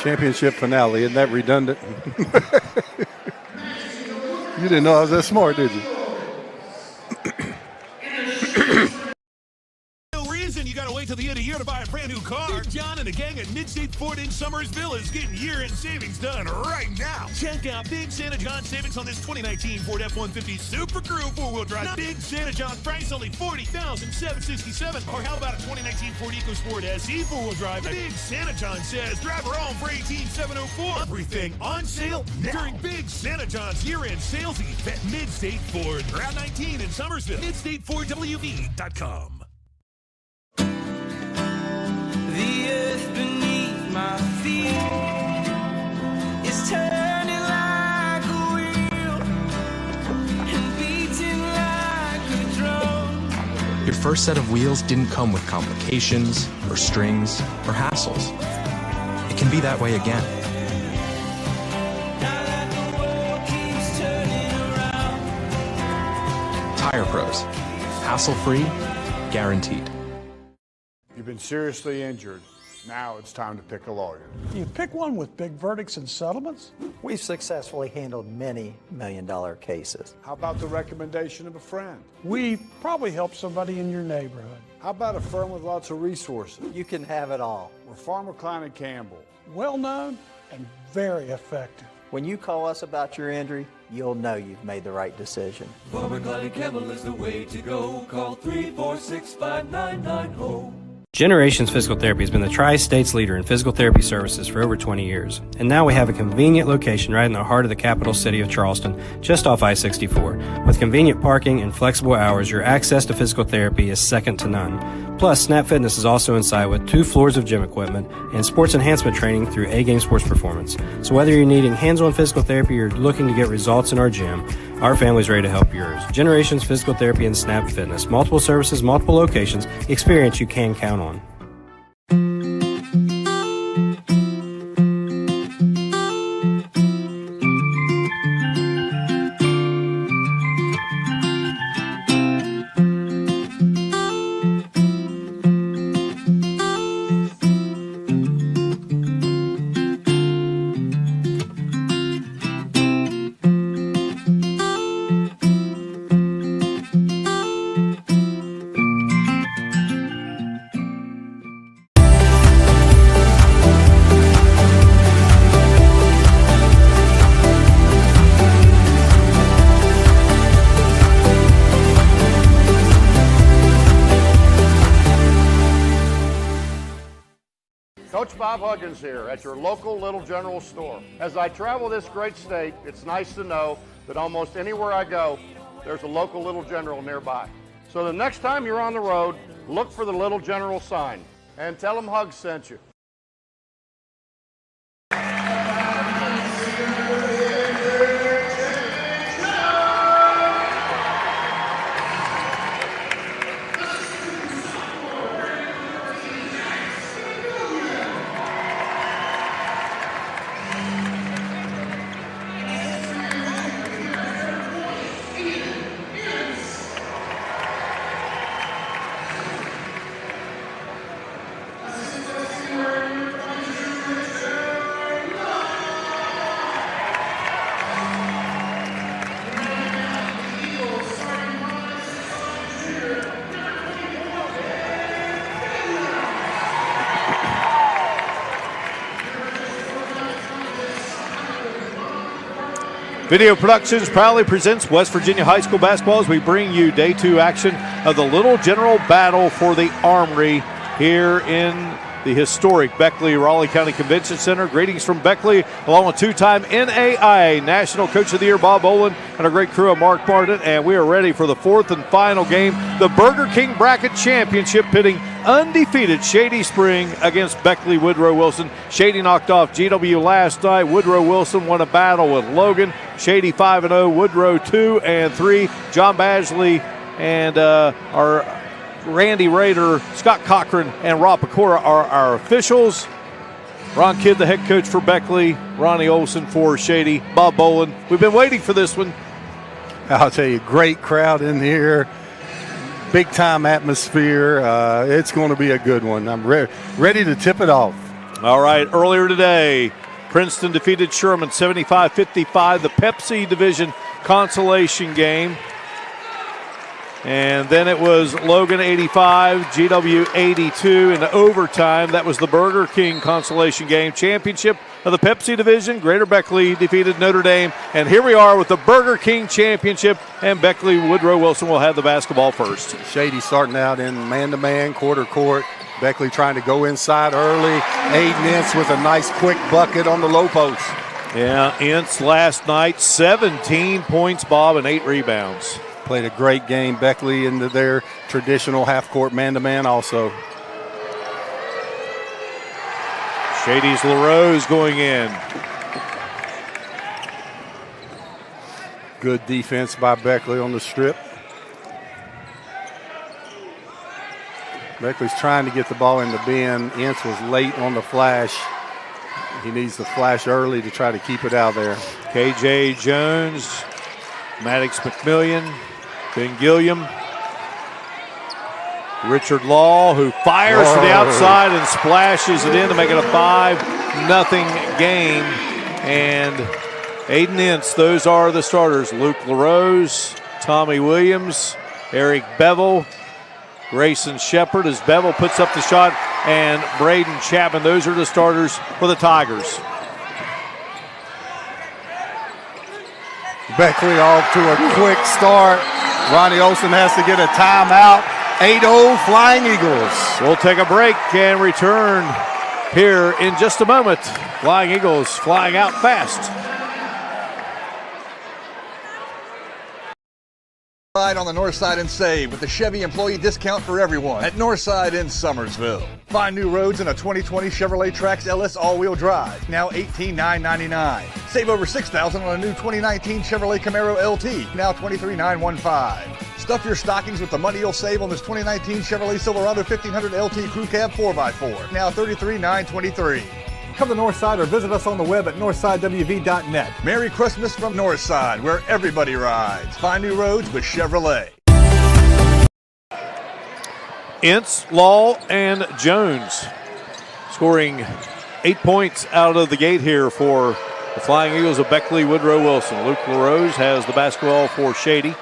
Championship finale. Isn't that redundant? You didn't know I was that smart, did you? You gotta wait till the end of the year to buy a brand new car. Big John and the gang at Mid-State Ford in Summersville is getting year-end savings done right now. Check out Big Santa John savings on this 2019 Ford F-150 Super Crew 4-wheel drive. Big Santa John price only $40,767. Or how about a 2019 Ford EcoSport SE 4-wheel drive? Big Santa John says drive her home for $18,704. Everything on sale now during Big Santa John's year-end sales event at Mid-State Ford. Route 19 in Summersville. MidStateFordWV.com. The earth beneath my feet is turning like a wheel and beating like a drum. Your first set of wheels didn't come with complications or strings or hassles. It can be that way again. Now that the world keeps turning around. Tire Pros. Hassle-free, guaranteed. You've been seriously injured. Now it's time to pick a lawyer. You pick one with big verdicts and settlements? We've successfully handled many million-dollar cases. How about the recommendation of a friend? We probably help somebody in your neighborhood. How about a firm with lots of resources? You can have it all. We're Farmer Klein and Campbell. Well-known and very effective. When you call us about your injury, you'll know you've made the right decision. Farmer Klein and Campbell is the way to go. Call 346-5990. Generations Physical Therapy has been the Tri-State's leader in physical therapy services for over 20 years. And now we have a convenient location right in the heart of the capital city of Charleston, just off I-64. With convenient parking and flexible hours, your access to physical therapy is second to none. Plus, Snap Fitness is also inside with 2 floors of gym equipment and sports enhancement training through A-Game Sports Performance. So whether you're needing hands-on physical therapy or looking to get results in our gym, our family's ready to help yours. Generations Physical Therapy and Snap Fitness. Multiple services, multiple locations. Experience you can count on. Coach Bob Huggins here at your local Little General store. As I travel this great state, it's nice to know that almost anywhere I go, there's a local Little General nearby. So the next time you're on the road, look for the Little General sign and tell them Hugs sent you. Video Productions proudly presents West Virginia High School basketball as we bring you Day 2 action of the Little General Battle for the Armory here in the historic Beckley-Raleigh County Convention Center. Greetings from Beckley, along with 2-time NAIA National Coach of the Year Bob Olin and our great crew of Mark Martin. And we are ready for the 4th and final game, the Burger King Bracket Championship, pitting undefeated Shady Spring against Beckley Woodrow Wilson. Shady knocked off GW last night. Woodrow Wilson won a battle with Logan. Shady 5-0, Woodrow 2-3. John Badgley and our Randy Rader, Scott Cochran, and Rob Pecora are our officials. Ron Kidd, the head coach for Beckley. Ronnie Olson for Shady. Bob Bolin. We've been waiting for this one. I'll tell you, great crowd in here. Big-time atmosphere. It's going to be a good one. I'm ready to tip it off. All right, earlier today, Princeton defeated Sherman 75-55, the Pepsi Division consolation game. And then it was Logan 85, GW 82 in overtime. That was the Burger King consolation game. Championship of the Pepsi Division. Greater Beckley defeated Notre Dame. And here we are with the Burger King Championship. And Beckley, Woodrow Wilson will have the basketball first. Shady starting out in man-to-man, quarter court. Beckley trying to go inside early. Aiden Ince with a nice quick bucket on the low post. Yeah, Ince last night, 17 points, Bob, and 8 rebounds. Played a great game. Beckley into their traditional half-court man-to-man also. Shady's LaRose going in. Good defense by Beckley on the strip. Beckley's trying to get the ball in the bin. Ince was late on the flash. He needs to flash early to try to keep it out there. KJ Jones, Maddox McMillian, Ben Gilliam, Richard Law, who fires to the outside and splashes it in to make it a 5-0 game. And Aiden Ince, those are the starters. Luke LaRose, Tommy Williams, Eric Bevel, Grayson Shepard as Bevel puts up the shot, and Braden Chapman. Those are the starters for the Tigers. Beckley off to a quick start. Ronnie Olson has to get a timeout. 8-0 Flying Eagles. We'll take a break and return here in just a moment. Flying Eagles flying out fast. Ride on the North Side and save with the Chevy employee discount for everyone at Northside in Summersville. Find new roads in a 2020 Chevrolet Trax LS all-wheel drive, now $18,999. Save over $6,000 on a new 2019 Chevrolet Camaro LT, now $23,915. Stuff your stockings with the money you'll save on this 2019 Chevrolet Silverado 1500 LT Crew Cab 4x4, now $33,923. Come to Northside or visit us on the web at northsidewv.net. Merry Christmas from Northside, where everybody rides. Find new roads with Chevrolet. Ince, Law, and Jones scoring 8 points out of the gate here for the Flying Eagles of Beckley, Woodrow Wilson. Luke LaRose has the basketball for Shady.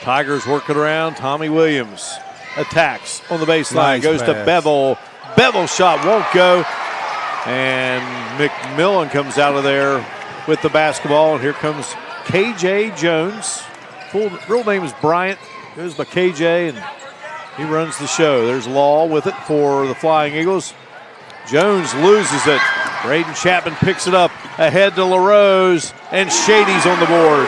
Tigers working around. Tommy Williams attacks on the baseline. Nice goes pass to Bevel. Bevel's shot won't go. And McMillan comes out of there with the basketball. And here comes KJ Jones. Real name is Bryant. Goes by KJ, and he runs the show. There's Law with it for the Flying Eagles. Jones loses it. Braden Chapman picks it up ahead to LaRose, and Shady's on the board.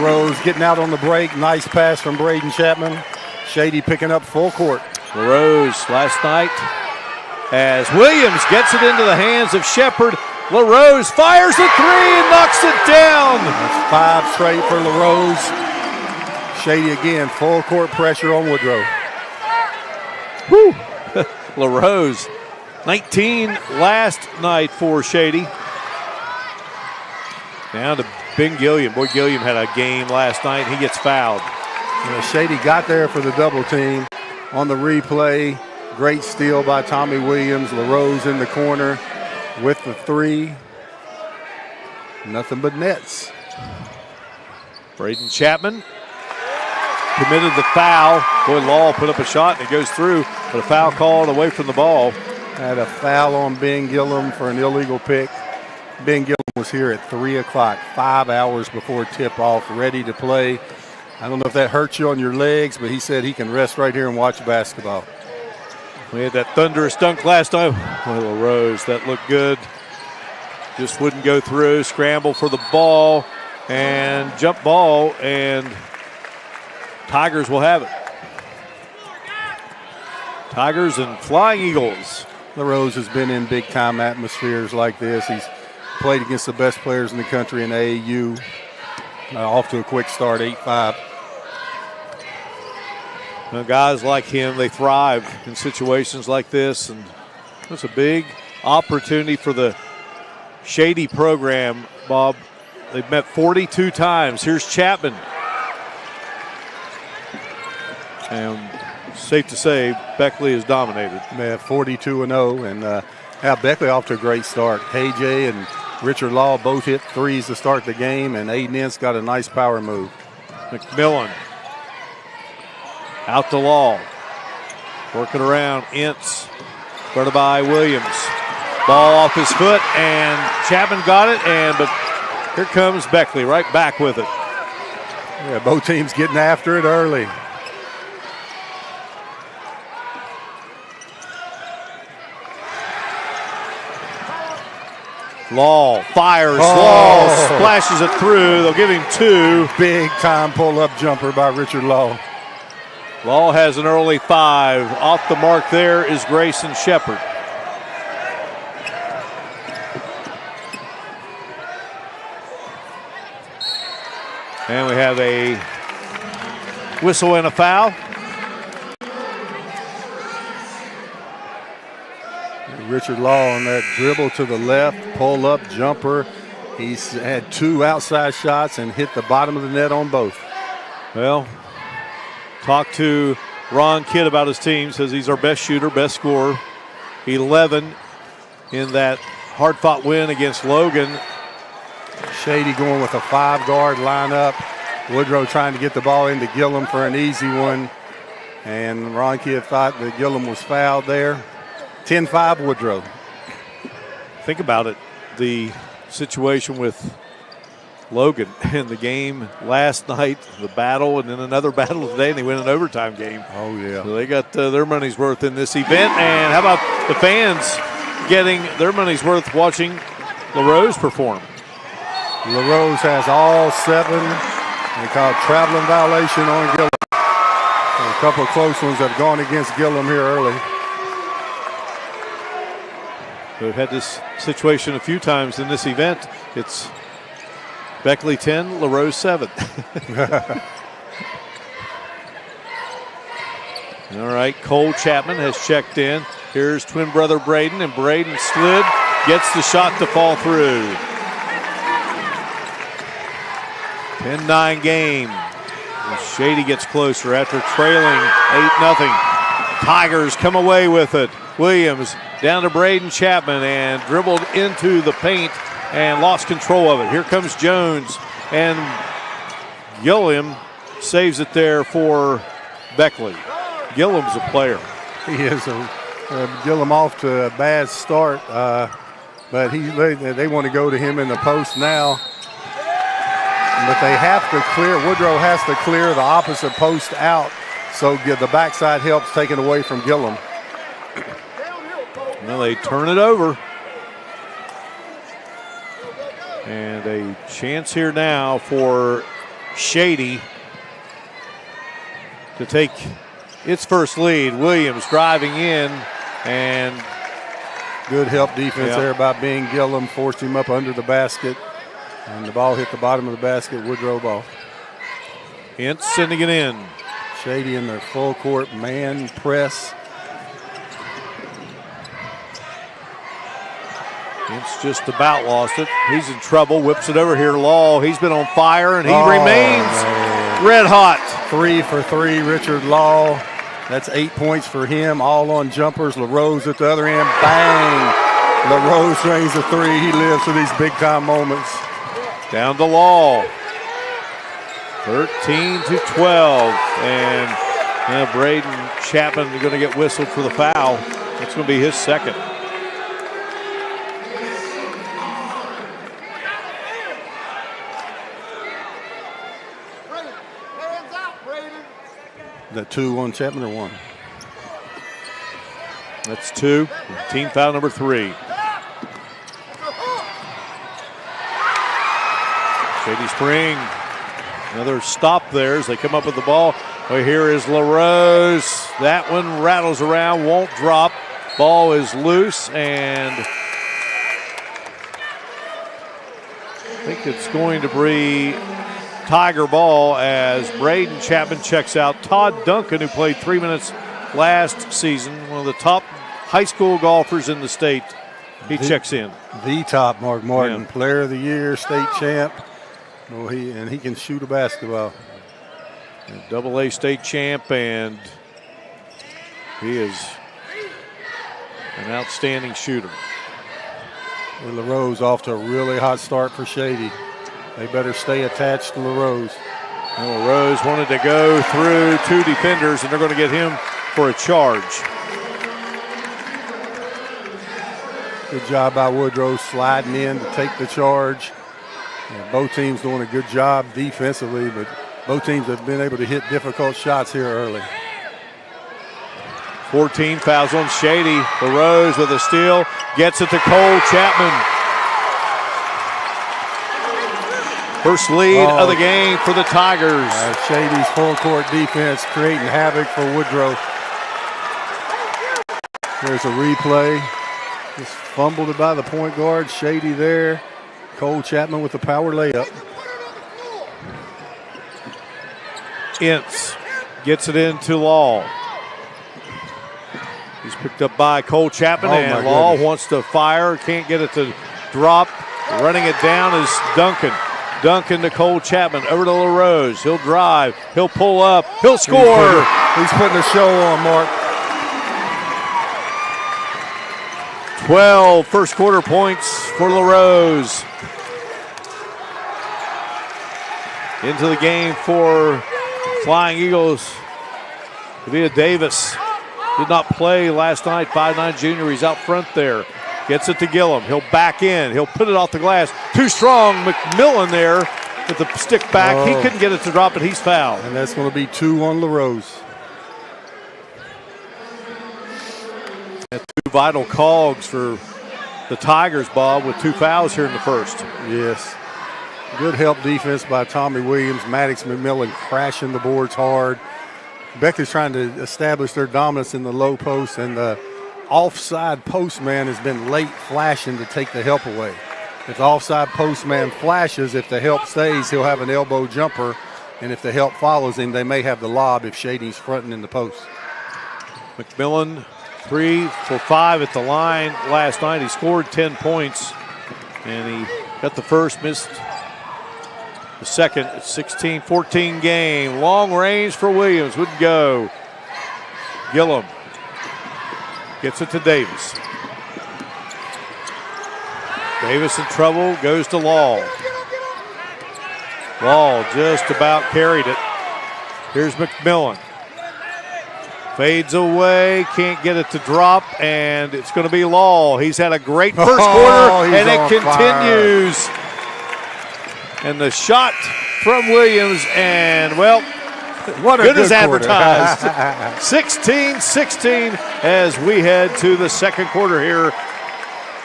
LaRose getting out on the break. Nice pass from Braden Chapman. Shady picking up full court. LaRose last night as Williams gets it into the hands of Shepard. LaRose fires a three and knocks it down. That's 5 straight for LaRose. Shady again, full court pressure on Woodrow. Woo! LaRose, 19 last night for Shady. Down to Ben Gilliam. Boy, Gilliam had a game last night. He gets fouled. Shady got there for the double team on the replay. Great steal by Tommy Williams. LaRose in the corner with the three. Nothing but nets. Braden Chapman committed the foul. Boy, Law put up a shot and it goes through, but a foul called away from the ball. Had a foul on Ben Gilliam for an illegal pick. Ben Gilliam was here at 3 o'clock, 5 hours before tip-off, ready to play. I don't know if that hurts you on your legs, but he said he can rest right here and watch basketball. We had that thunderous dunk last time. Well, LaRose, that looked good. Just wouldn't go through. Scramble for the ball and jump ball, and Tigers will have it. Tigers and Flying Eagles. LaRose has been in big-time atmospheres like this. He's played against the best players in the country in AAU. Off to a quick start, 8-5. Now, guys like him, they thrive in situations like this, and it's a big opportunity for the Shady program, Bob. They've met 42 times. Here's Chapman. And safe to say Beckley is dominated. Man, 42-0, and Beckley off to a great start. KJ and Richard Law both hit threes to start the game, and Aiden Ince got a nice power move. McMillan out to Law, working around Ince, guarded by Williams. Ball off his foot, and Chapman got it, but here comes Beckley right back with it. Yeah, both teams getting after it early. Law fires. Law splashes it through. They'll give him 2. Big time pull-up jumper by Richard Law. Law has an early 5. Off the mark there is Grayson Shepard. And we have a whistle and a foul. Richard Law on that dribble to the left, pull-up jumper. He's had 2 outside shots and hit the bottom of the net on both. Well, talk to Ron Kidd about his team. Says he's our best shooter, best scorer. 11 in that hard-fought win against Logan. Shady going with a 5-guard lineup. Woodrow trying to get the ball into Gillum for an easy one. And Ron Kidd thought that Gillum was fouled there. 10-5 Woodrow. Think about it. The situation with Logan in the game last night, the battle, and then another battle today, and they win an overtime game. Oh, yeah. So they got their money's worth in this event. And how about the fans getting their money's worth watching LaRose perform? LaRose has all 7. They call it traveling violation on Gillum. And a couple of close ones have gone against Gillum here early. We've had this situation a few times in this event. It's Beckley 10, LaRose 7. All right, Cole Chapman has checked in. Here's twin brother Braden, and Braden slid, gets the shot to fall through. 10-9 game. And Shady gets closer after trailing 8-0. Tigers come away with it. Williams down to Braden Chapman and dribbled into the paint and lost control of it. Here comes Jones, and Gillum saves it there for Beckley. Gillum's a player. He is. Gillum off to a bad start, but they want to go to him in the post now. But they have to clear. Woodrow has to clear the opposite post out, so the backside helps taken away from Gillum. Well, they turn it over. And a chance here now for Shady to take its first lead. Williams driving in, and good help defense there by Ben Gillum, forced him up under the basket, and the ball hit the bottom of the basket. Woodrow ball. Ince sending it in. Shady in their full court man press. Ince just about lost it. He's in trouble. Whips it over here. Law. He's been on fire, and he remains red hot. 3 for 3, Richard Law. That's 8 points for him, all on jumpers. LaRose at the other end. Bang! LaRose drains the 3. He lives for these big-time moments. Down to Law. 13-12. And Braden Chapman going to get whistled for the foul. It's going to be his second. Is that 2 on Chapman or 1? That's 2. Team foul number 3. Shady Spring. Another stop there as they come up with the ball. Well, here is LaRose. That one rattles around, won't drop. Ball is loose, and I think it's going to be Tiger ball as Braden Chapman checks out. Todd Duncan, who played 3 minutes last season, one of the top high school golfers in the state, he checks in. The top, Mark Martin, player of the year, state champ. Well, he can shoot a basketball. AA state champ, and He is an outstanding shooter. LaRose off to a really hot start for Shady. They better stay attached to LaRose. Well, LaRose wanted to go through 2 defenders, and they're going to get him for a charge. Good job by Woodrow sliding in to take the charge. And both teams doing a good job defensively, but both teams have been able to hit difficult shots here early. 14 fouls on Shady. LaRose with a steal, gets it to Cole Chapman. First lead of the game for the Tigers. Shady's full court defense creating havoc for Woodrow. There's a replay. Just fumbled it by the point guard. Shady there. Cole Chapman with the power layup. Ince gets it into Law. He's picked up by Cole Chapman, and Law wants to fire. Can't get it to drop. Running it down is Duncan. Duncan to Cole Chapman, over to LaRose. He'll drive, he'll pull up, he'll score. He's putting a show on, Mark. 12 first quarter points for LaRose. Into the game for Flying Eagles. Kavia Davis did not play last night, 5'9" junior. He's out front there. Gets it to Gillum. He'll back in. He'll put it off the glass. Too strong. McMillan there with the stick back. He couldn't get it to drop, but he's fouled. And that's going to be 2 on LaRose. And 2 vital cogs for the Tigers, Bob, with 2 fouls here in the first. Yes. Good help defense by Tommy Williams. Maddox McMillan crashing the boards hard. Beckley's trying to establish their dominance in the low post, and the offside postman has been late flashing to take the help away. If the offside postman flashes, if the help stays, he'll have an elbow jumper, and if the help follows him, they may have the lob if Shady's fronting in the post. McMillan 3 for 5 at the line last night. He scored 10 points, and he got the first, missed the second. 16-14 game. Long range for Williams. Wouldn't go. Gillum gets it to Davis. Davis in trouble, goes to Law. Law just about carried it. Here's McMillan. Fades away, can't get it to drop, and it's going to be Law. He's had a great first quarter, and it continues. Fire. And the shot from Williams, and well, what a good as quarter. advertised. 16-16 as we head to the second quarter here.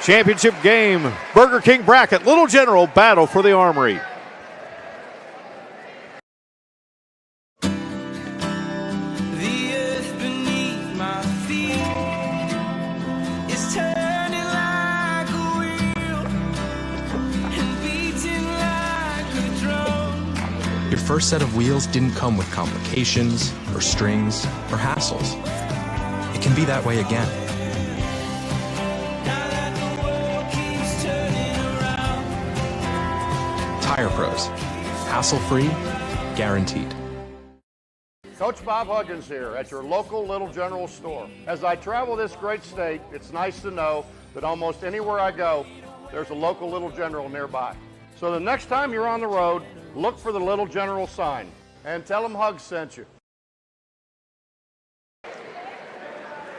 Championship game, Burger King bracket, Little General battle for the Armory. Your first set of wheels didn't come with complications, or strings, or hassles. It can be that way again. Tire Pros. Hassle-free, guaranteed. Coach Bob Huggins here at your local Little General store. As I travel this great state, it's nice to know that almost anywhere I go, there's a local Little General nearby. So the next time you're on the road, look for the Little General sign and tell them Hugs sent you.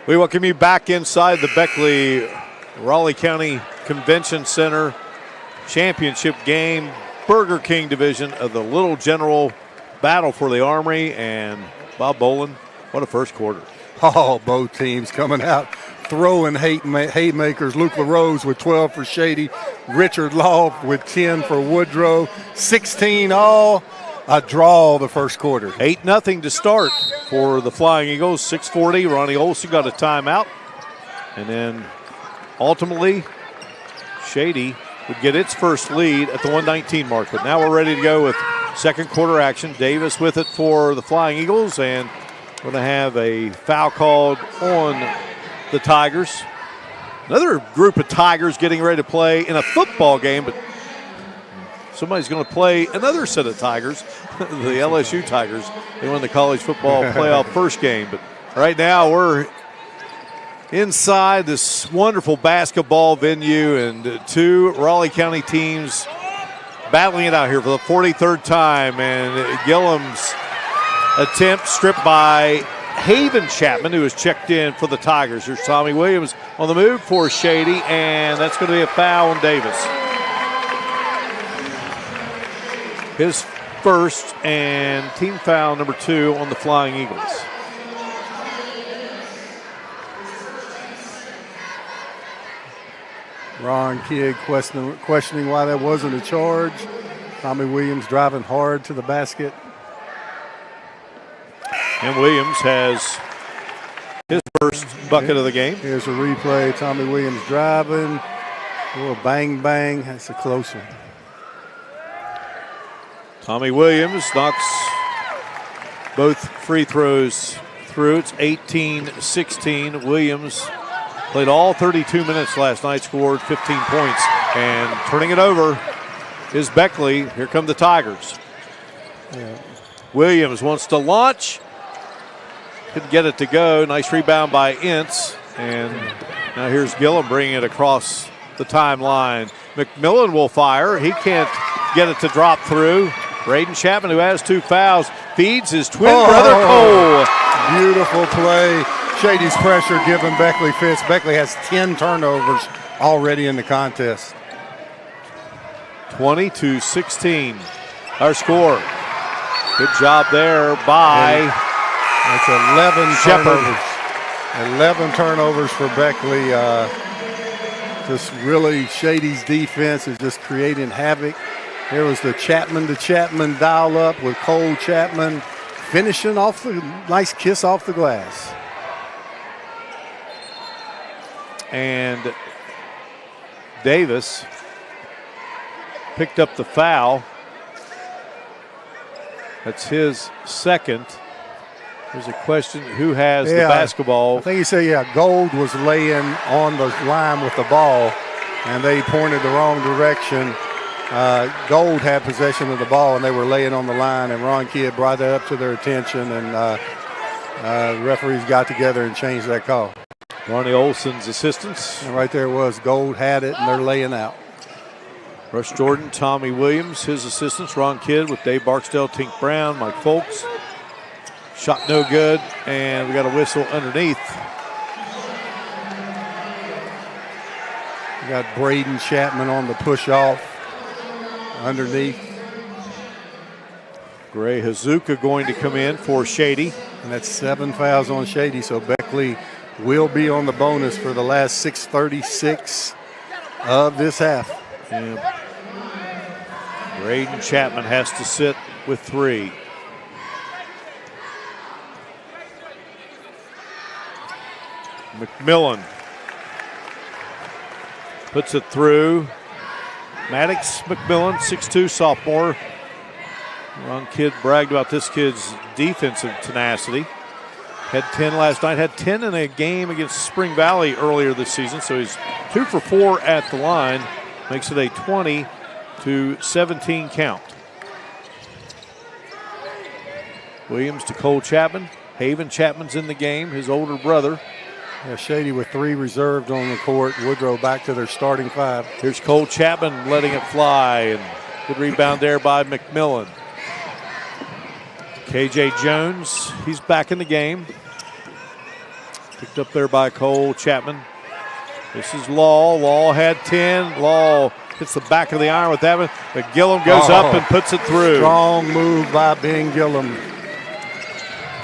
We welcome you back inside the Beckley Raleigh County Convention Center championship game, Burger King division of the Little General battle for the Armory. And Bob Bolin, what a first quarter. Oh, both teams coming out throwing haymakers. Luke LaRose with 12 for Shady. Richard Law with 10 for Woodrow. 16 all. A draw the first quarter. 8-0 to start for the Flying Eagles. 6:40. Ronnie Olson got a timeout. And then ultimately, Shady would get its first lead at the 119 mark. But now we're ready to go with second quarter action. Davis with it for the Flying Eagles, and going to have a foul called on the Tigers. Another group of Tigers getting ready to play in a football game, but somebody's going to play another set of Tigers, the LSU Tigers. They won the college football playoff first game. But right now we're inside this wonderful basketball venue, and two Raleigh County teams battling it out here for the 43rd time. And Gillum's attempt stripped by Haven Chapman, who has checked in for the Tigers. Here's Tommy Williams on the move for Shady, and that's going to be a foul on Davis. His first and team foul number 2 on the Flying Eagles. Ron Kidd questioning why that wasn't a charge. Tommy Williams driving hard to the basket. And Williams has his first bucket of the game. Here's a replay. Tommy Williams driving. A little bang, bang. That's a close one. Tommy Williams knocks both free throws through. It's 18-16. Williams played all 32 minutes last night, scored 15 points. And turning it over is Beckley. Here come the Tigers. Yeah. Williams wants to launch. Couldn't get it to go. Nice rebound by Ince. And now here's Gillum bringing it across the timeline. McMillan will fire. He can't get it to drop through. Braden Chapman, who has 2 fouls, feeds his twin brother Cole. Beautiful play. Shady's pressure giving Beckley fits. Beckley has 10 turnovers already in the contest. 20-16. Our score. Good job there by That's 11 Shepard. turnovers. 11 turnovers for Beckley. Just really Shady's defense is just creating havoc. There was the Chapman to Chapman dial up with Cole Chapman finishing off the nice kiss off the glass. And Davis picked up the foul. That's his second. There's a question, who has the basketball? I think he said, Gold was laying on the line with the ball, and they pointed the wrong direction. Gold had possession of the ball, and they were laying on the line, and Ron Kidd brought that up to their attention, and referees got together and changed that call. Ronnie Olson's assistants. And right there was Gold had it, and they're laying out. Rush Jordan, Tommy Williams, his assistants, Ron Kidd with Dave Barksdale, Tink Brown, Mike Folks. Shot no good, and we got a whistle underneath. We got Braden Chapman on the push off underneath. Gray Hazuka going to come in for Shady. And that's 7 fouls on Shady, so Beckley will be on the bonus for the last 6:36 of this half. And Braden Chapman has to sit with 3. McMillan puts it through. Maddox McMillan, 6'2", sophomore. Ron Kidd bragged about this kid's defensive tenacity. Had 10 last night, had 10 in a game against Spring Valley earlier this season, so he's 2 for 4 at the line. Makes it a 20-17 count. Williams to Cole Chapman. Haven Chapman's in the game, his older brother. Yeah, Shady with 3 reserved on the court. Woodrow back to their starting 5. Here's Cole Chapman letting it fly, and good rebound there by McMillan. KJ Jones, he's back in the game. Picked up there by Cole Chapman. This is Law. Law had 10. Law hits the back of the iron with that one, but Gillum goes up and puts it through. Strong move by Ben Gillum.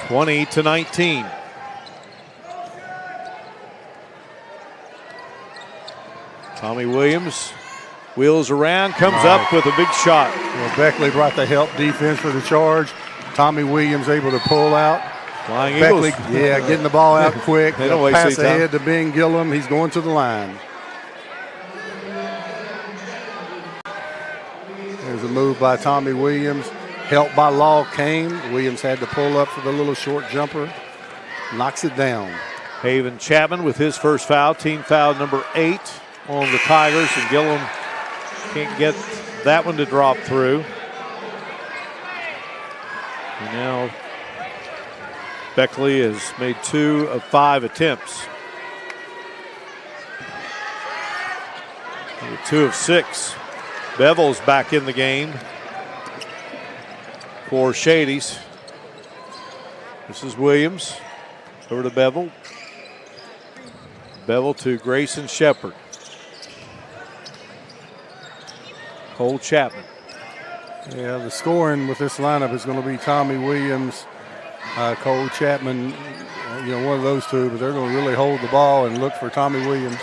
20-19. Tommy Williams wheels around, comes up with a big shot. Well, Beckley brought the help defense for the charge. Tommy Williams able to pull out. Flying Beckley, Eagles. getting the ball out quick. They don't waste pass any time. ahead to Ben Gillum. He's going to the line. There's a move by Tommy Williams. Help by Law came. Williams had to pull up for the little short jumper. Knocks it down. Haven Chapman with his first foul. Team foul number 8 on the Tigers. And Gillum can't get that one to drop through. And now Beckley has made 2 of 5 attempts. 2 of 6. Bevel's back in the game for Shady's. This is Williams. Over to Bevel. Bevel to Grayson Shepard. Cole Chapman. Yeah, the scoring with this lineup is going to be Tommy Williams, Cole Chapman, one of those two, but they're going to really hold the ball and look for Tommy Williams.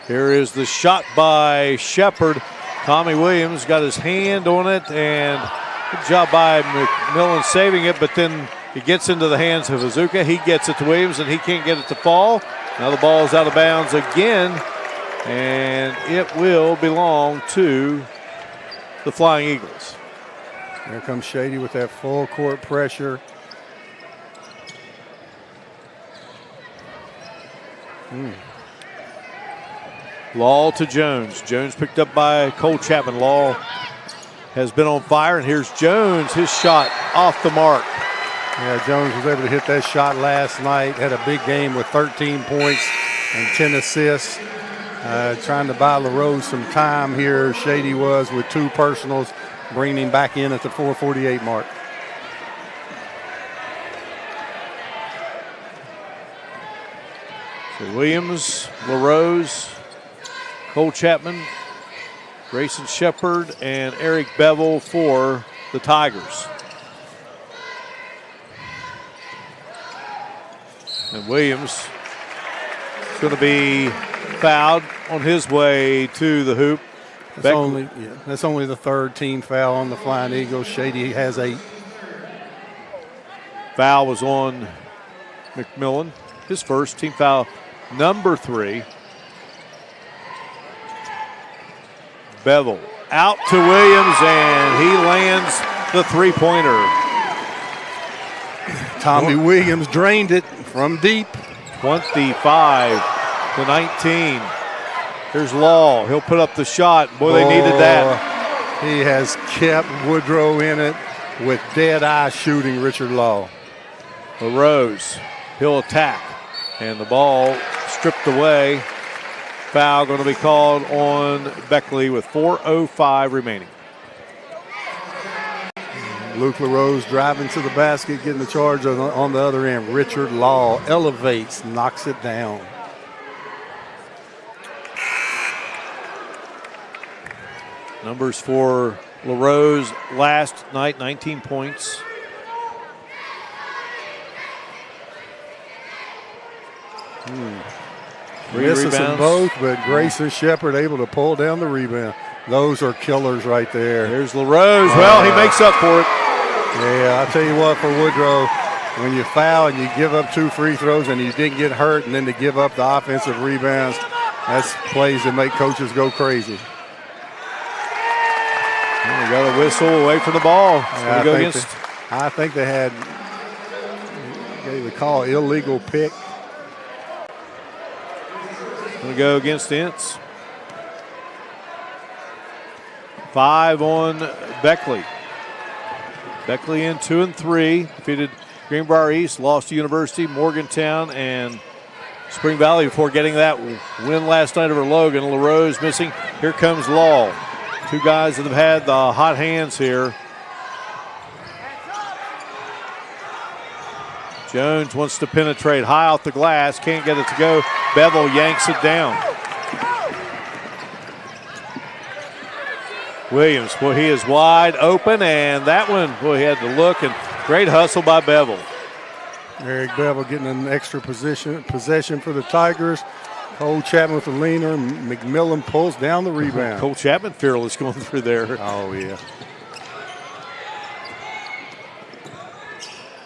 Here is the shot by Shepard. Tommy Williams got his hand on it, and good job by McMillan saving it, but then it gets into the hands of Azuka. He gets it to Williams, and he can't get it to fall. Now the ball is out of bounds again, and it will belong to the Flying Eagles. Here comes Shady with that full court pressure. Law to Jones. Jones picked up by Cole Chapman. Law has been on fire, and here's Jones. His shot off the mark. Yeah, Jones was able to hit that shot last night. Had a big game with 13 points and 10 assists. Trying to buy LaRose some time here. Shady was with 2 personals, bringing him back in at the 4:48 mark. So Williams, LaRose, Cole Chapman, Grayson Shepard, and Eric Bevel for the Tigers. And Williams is going to be fouled on his way to the hoop. That's only the 3rd team foul on the Flying Eagles. Shady has 8. Foul was on McMillan, his first team foul, number 3. Bevel out to Williams, and he lands the 3-pointer. Tommy Williams drained it from deep. 25-19. Here's Law. He'll put up the shot. Boy, they needed that. He has kept Woodrow in it with dead-eye shooting, Richard Law. LaRose, he'll attack, and the ball stripped away. Foul going to be called on Beckley with 4:05 remaining. Luke LaRose driving to the basket, getting the charge on the other end. Richard Law elevates, knocks it down. Numbers for LaRose last night, 19 points. Misses them both, but Grayson Shepard able to pull down the rebound. Those are killers right there. There's LaRose. Well, he makes up for it. Yeah, I'll tell you what, for Woodrow, when you foul and you give up 2 free throws and you didn't get hurt, and then to give up the offensive rebounds, that's plays that make coaches go crazy. Well, we got a whistle away from the ball. I think they gave the call illegal pick. Going to go against Ince. 5 on Beckley. Beckley in 2 and 3. Defeated Greenbrier East, lost to University, Morgantown, and Spring Valley before getting that win last night over Logan. LaRose missing. Here comes Law. 2 guys that have had the hot hands here. Jones wants to penetrate high off the glass, can't get it to go. Bevel yanks it down. Williams, boy, he is wide open, and that one, boy, he had to look, and great hustle by Bevel. Eric Bevel getting an extra possession for the Tigers. Cole Chapman with the leaner. McMillan pulls down the rebound. Cole Chapman fearless going through there. Oh, yeah.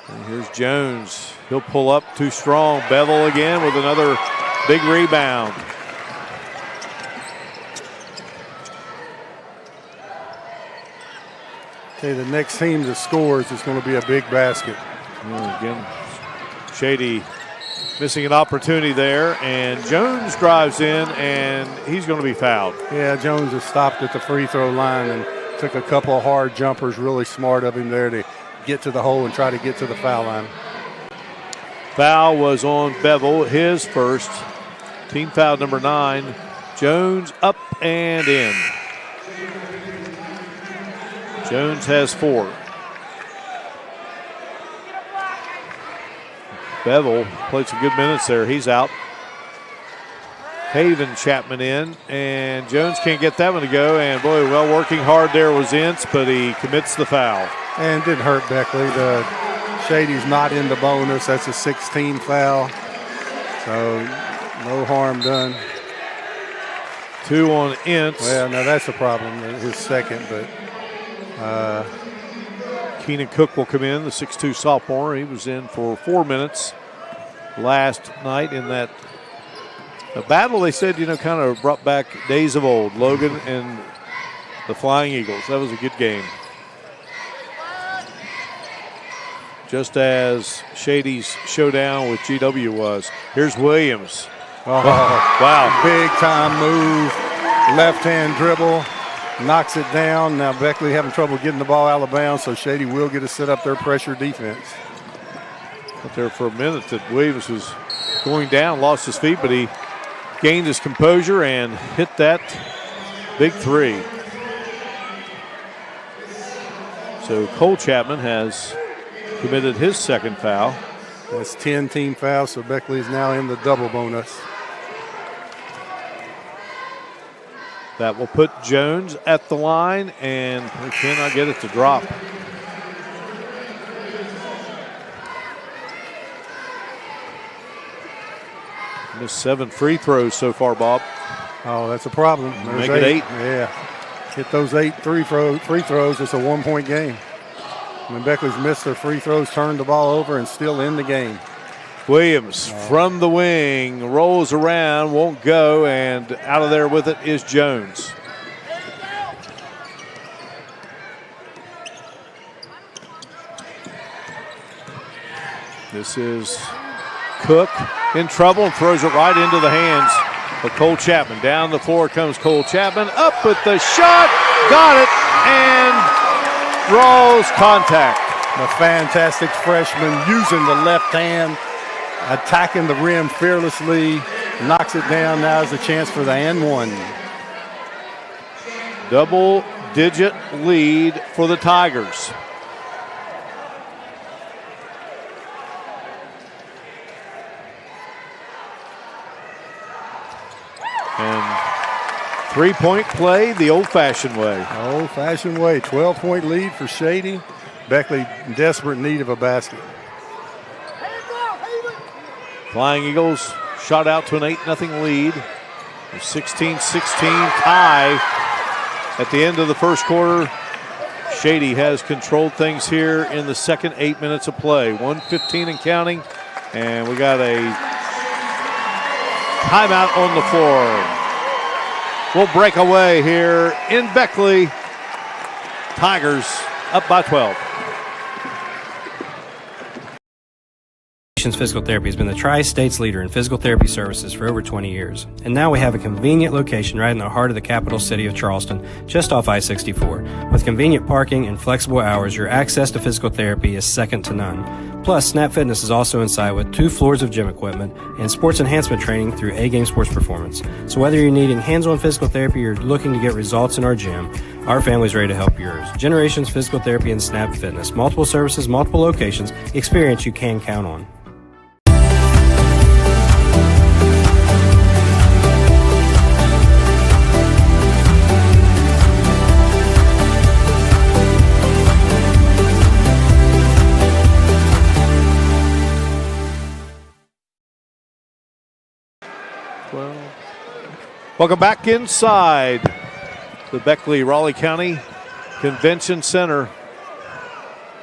And here's Jones. He'll pull up too strong. Bevel again with another big rebound. Okay, the next team that scores is going to be a big basket. Again, Shady missing an opportunity there, and Jones drives in, and he's going to be fouled. Yeah, Jones has stopped at the free throw line and took a couple of hard jumpers. Really smart of him there to get to the hole and try to get to the foul line. Foul was on Bevel, his first. Team foul number 9. Jones up and in. Jones has 4. Bevel played some good minutes there. He's out. Haven Chapman in, and Jones can't get that one to go. And boy, well, working hard there was Ince, but he commits the foul. And it didn't hurt Beckley. The Shady's not in the bonus. That's a 16 foul. So no harm done. 2 on Ince. Well, now that's a problem. His second, but Keenan Cook will come in, the 6'2 sophomore. He was in for 4 minutes last night in that battle. They said, kind of brought back days of old. Logan and the Flying Eagles. That was a good game. Just as Shady's showdown with GW was. Here's Williams. Oh, wow. Big time move. Left-hand dribble. Knocks it down. Now Beckley having trouble getting the ball out of bounds, so Shady will get to set up their pressure defense. Out there for a minute that Williams was going down, lost his feet, but he gained his composure and hit that big 3. So Cole Chapman has committed his second foul. That's 10 team fouls, so Beckley is now in the double bonus. That will put Jones at the line, and he cannot get it to drop. Missed 7 free throws so far, Bob. Oh, that's a problem. Make it 8. Yeah. Hit those 8 free throws. It's a 1-point game. When Beckley's missed their free throws, turned the ball over, and still in the game. Williams from the wing, rolls around, won't go, and out of there with it is Jones. This is Cook in trouble and throws it right into the hands of Cole Chapman. Down the floor comes Cole Chapman, up with the shot, got it, and draws contact. The fantastic freshman using the left hand, attacking the rim fearlessly, knocks it down. Now is a chance for the and 1. Double-digit lead for the Tigers. And 3-point play the old-fashioned way. Old-fashioned way. 12-point lead for Shady. Beckley in desperate need of a basket. Flying Eagles shot out to an 8-0 lead. 16-16 tie at the end of the first quarter. Shady has controlled things here in the second 8 minutes of play. 1:15 and counting, and we got a timeout on the floor. We'll break away here in Beckley. Tigers up by 12. Physical Therapy has been the Tri-State's leader in physical therapy services for over 20 years. And now we have a convenient location right in the heart of the capital city of Charleston, just off I-64. With convenient parking and flexible hours, your access to physical therapy is second to none. Plus, Snap Fitness is also inside with 2 floors of gym equipment and sports enhancement training through A-Game Sports Performance. So whether you're needing hands-on physical therapy or looking to get results in our gym, our family's ready to help yours. Generations Physical Therapy and Snap Fitness. Multiple services, multiple locations, experience you can count on. Welcome back inside the Beckley-Raleigh County Convention Center.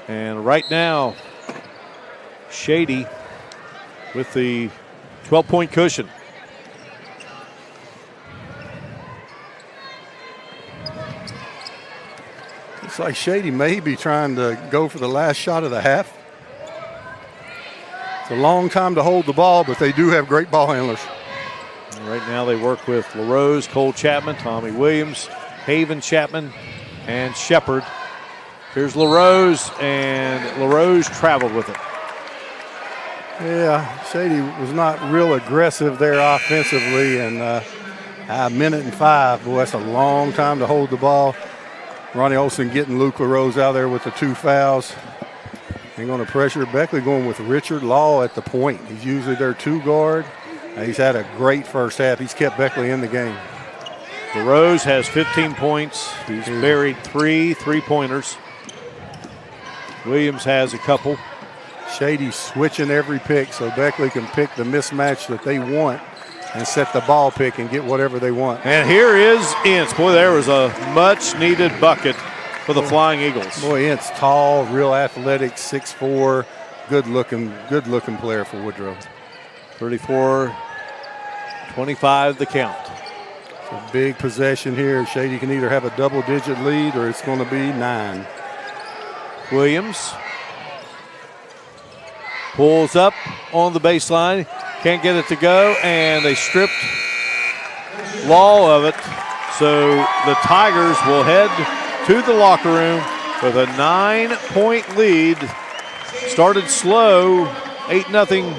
And right now, Shady with the 12-point cushion. Looks like Shady may be trying to go for the last shot of the half. It's a long time to hold the ball, but they do have great ball handlers. Right now they work with LaRose, Cole Chapman, Tommy Williams, Haven Chapman, and Shepard. Here's LaRose, and LaRose traveled with it. Yeah, Shady was not real aggressive there offensively, and A minute and 5. Boy, that's a long time to hold the ball. Ronnie Olson getting Luke LaRose out there with the 2 fouls. They're going to pressure Beckley, going with Richard Law at the point. He's usually their 2 guard. He's had a great first half. He's kept Beckley in the game. LaRose has 15 points. He's buried 3 3-pointers. Williams has a couple. Shady switching every pick so Beckley can pick the mismatch that they want and set the ball pick and get whatever they want. And here is Ince. Boy, there was a much-needed bucket for the Flying Eagles. Boy, Ince, tall, real athletic, 6'4", good-looking player for Woodrow. 34-25 the count. It's a big possession here. Shady can either have a double-digit lead or it's going to be 9. Williams pulls up on the baseline. Can't get it to go, and they stripped Law of it. So the Tigers will head to the locker room with a 9-point lead. Started slow, 8-0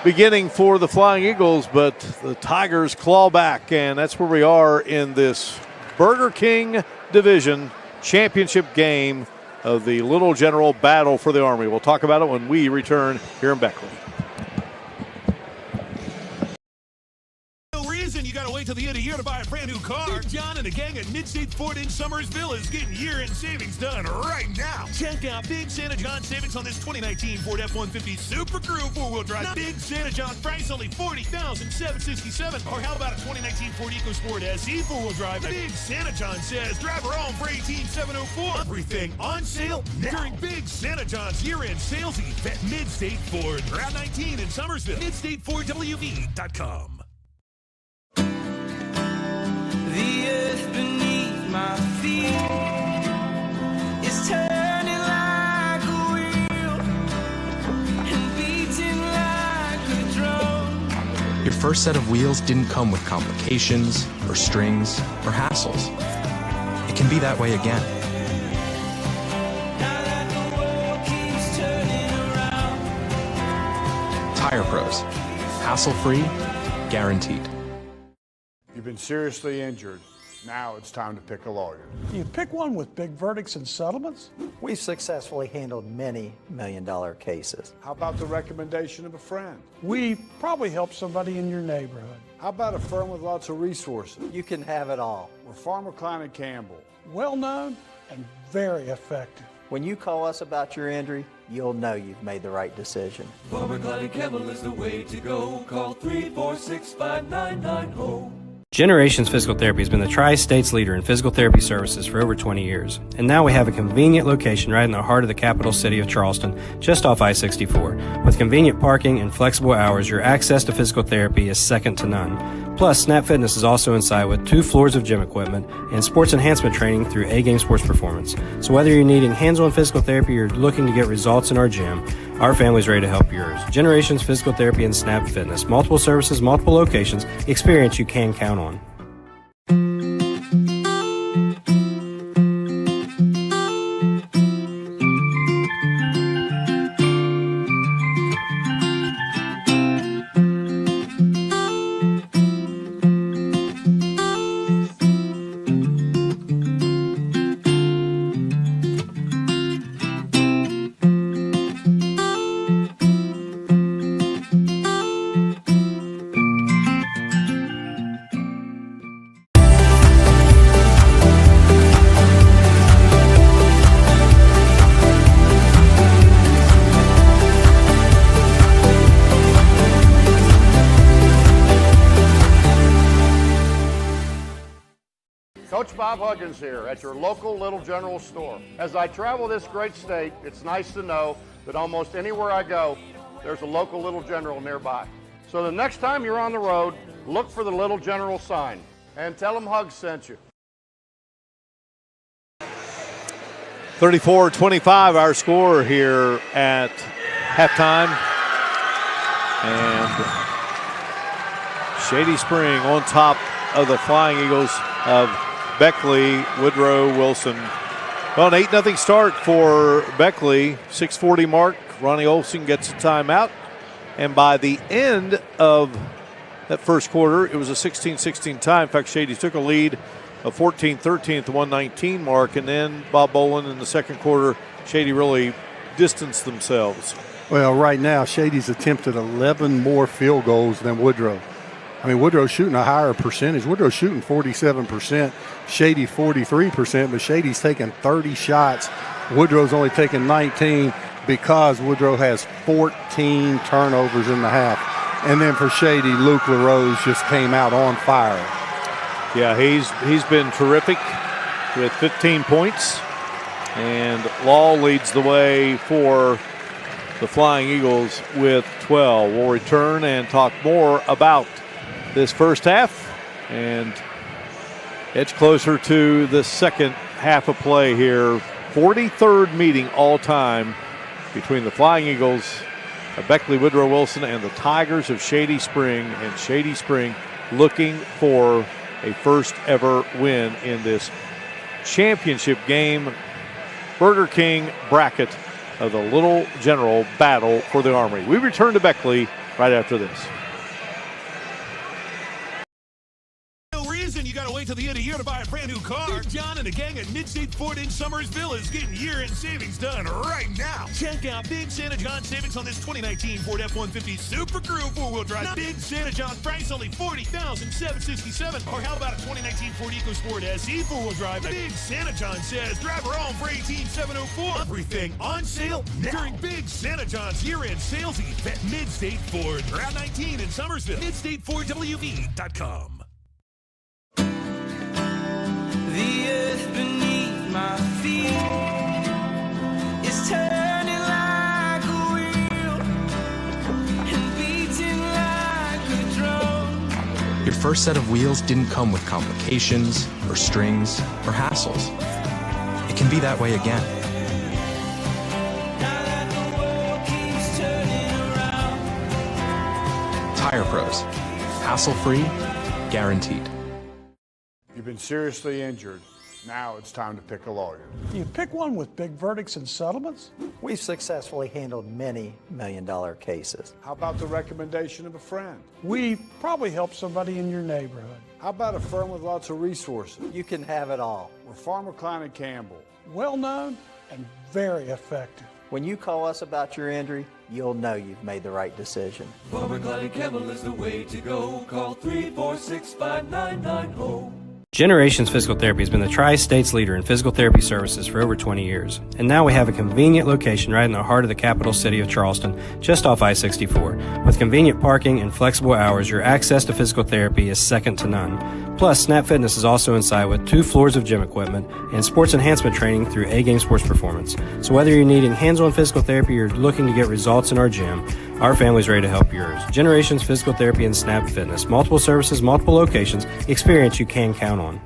beginning for the Flying Eagles, but the Tigers claw back, and that's where we are in this Burger King Division Championship game of the Little General Battle for the Armory. We'll talk about it when we return here in Beckley. You gotta wait till the end of the year to buy a brand new car. Big John and the gang at Mid-State Ford in Summersville is getting year-end savings done right now. Check out Big Santa John savings on this 2019 Ford F-150 Super Crew 4-wheel drive. Big Santa John price only $40,767. Or how about a 2019 Ford EcoSport SE 4-wheel drive? Big Santa John says drive her home for $18,704. Everything on sale now during Big Santa John's year-end sales event. Mid-State Ford, Route 19 in Summersville. MidStateFordWV.com. The earth beneath my feet is turning like a wheel and beating like a drum. Your first set of wheels didn't come with complications or strings or hassles. It can be that way again. Now that the world keeps turning around. Tire Pros. Hassle-free, guaranteed. You've been seriously injured. Now it's time to pick a lawyer. You pick one with big verdicts and settlements? We've successfully handled many million-dollar cases. How about the recommendation of a friend? We probably help somebody in your neighborhood. How about a firm with lots of resources? You can have it all. We're Farmer Klein and Campbell. Well-known and very effective. When you call us about your injury, you'll know you've made the right decision. Farmer Klein and Campbell is the way to go. Call 346-5990. Generations Physical Therapy has been the Tri-State's leader in physical therapy services for over 20 years. And now we have a convenient location right in the heart of the capital city of Charleston, just off I-64. With convenient parking and flexible hours, your access to physical therapy is second to none. Plus, Snap Fitness is also inside with 2 floors of gym equipment and sports enhancement training through A-Game Sports Performance. So whether you're needing hands-on physical therapy or looking to get results in our gym, our family's ready to help yours. Generations Physical Therapy and Snap Fitness. Multiple services, multiple locations. Experience you can count on. Coach Bob Huggins here at your local Little General store. As I travel this great state, it's nice to know that almost anywhere I go, there's a local Little General nearby. So the next time you're on the road, look for the Little General sign and tell them Hugs sent you. 34-25 our score here at halftime. And Shady Spring on top of the Flying Eagles of Beckley, Woodrow, Wilson. Well, an 8-0 start for Beckley. 6:40 mark. Ronnie Olson gets a timeout. And by the end of that first quarter. It was a 16-16 tie. In fact, Shady took a lead of 14-13 at the 119 mark, and then Bob Bolin in the second quarter, Shady really distanced themselves. Well, right now, Shady's attempted 11 more field goals than Woodrow. I mean, Woodrow's shooting a higher percentage. Woodrow's shooting 47%, Shady 43%, but Shady's taking 30 shots. Woodrow's only taking 19 because Woodrow has 14 turnovers in the half. And then for Shady, Luke LaRose just came out on fire. Yeah, he's been terrific with 15 points. And Law leads the way for the Flying Eagles with 12. We'll return and talk more about this first half and edge closer to the second half of play here. 43rd meeting all time between the Flying Eagles of Beckley Woodrow Wilson and the Tigers of Shady Spring. And Shady Spring looking for a first ever win in this championship game. Burger King bracket of the Little General battle for the Armory. We return to Beckley right after this. You gotta wait till the end of the year to buy a brand new car. Big John and the gang at Mid-State Ford in Summersville is getting year-end savings done right now. Check out Big Santa John savings on this 2019 Ford F-150 Super Crew 4-wheel drive. Big Santa John price only $40,767. Or how about a 2019 Ford EcoSport SE 4-wheel drive? Big Santa John says drive her home for $18,704. Everything on sale now during Big Santa John's year-end sales event. Mid-State Ford, Route 19 in Summersville. MidStateFordWV.com. The earth beneath my feet is turning like a wheel and beating like a drum. Your first set of wheels didn't come with complications or strings or hassles. It can be that way again. Now that the world keeps turning around. Tire Pros. Hassle-free, guaranteed. You've been seriously injured. Now it's time to pick a lawyer. You pick one with big verdicts and settlements? We've successfully handled many million-dollar cases. How about the recommendation of a friend? We probably help somebody in your neighborhood. How about a firm with lots of resources? You can have it all. We're Farmer Klein and Campbell. Well-known and very effective. When you call us about your injury, you'll know you've made the right decision. Farmer Klein and Campbell is the way to go. Call 346-5990. Generations Physical Therapy has been the Tri-State's leader in physical therapy services for over 20 years. And now we have a convenient location right in the heart of the capital city of Charleston, just off I-64. With convenient parking and flexible hours, your access to physical therapy is second to none. Plus, Snap Fitness is also inside with 2 floors of gym equipment and sports enhancement training through A-Game Sports Performance. So whether you're needing hands-on physical therapy or looking to get results in our gym, our family's ready to help yours. Generations Physical Therapy and Snap Fitness. Multiple services, multiple locations. Experience you can count on.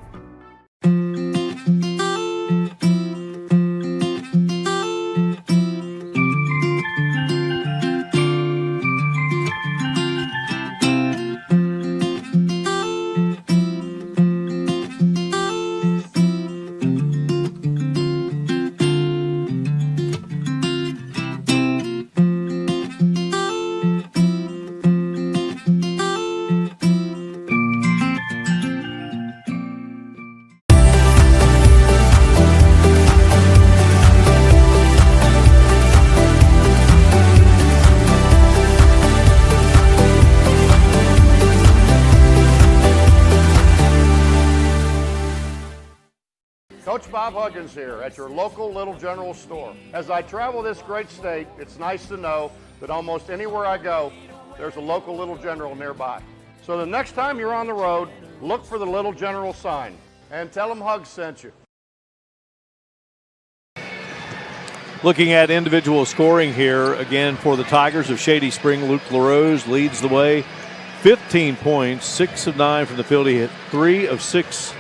Coach Bob Huggins here at your local Little General store. As I travel this great state, it's nice to know that almost anywhere I go, there's a local Little General nearby. So the next time you're on the road, look for the Little General sign and tell them Hugs sent you. Looking at individual scoring here again for the Tigers of Shady Spring, Luke LaRose leads the way. 15 points, 6 of 9 from the field. He hit 3 of 6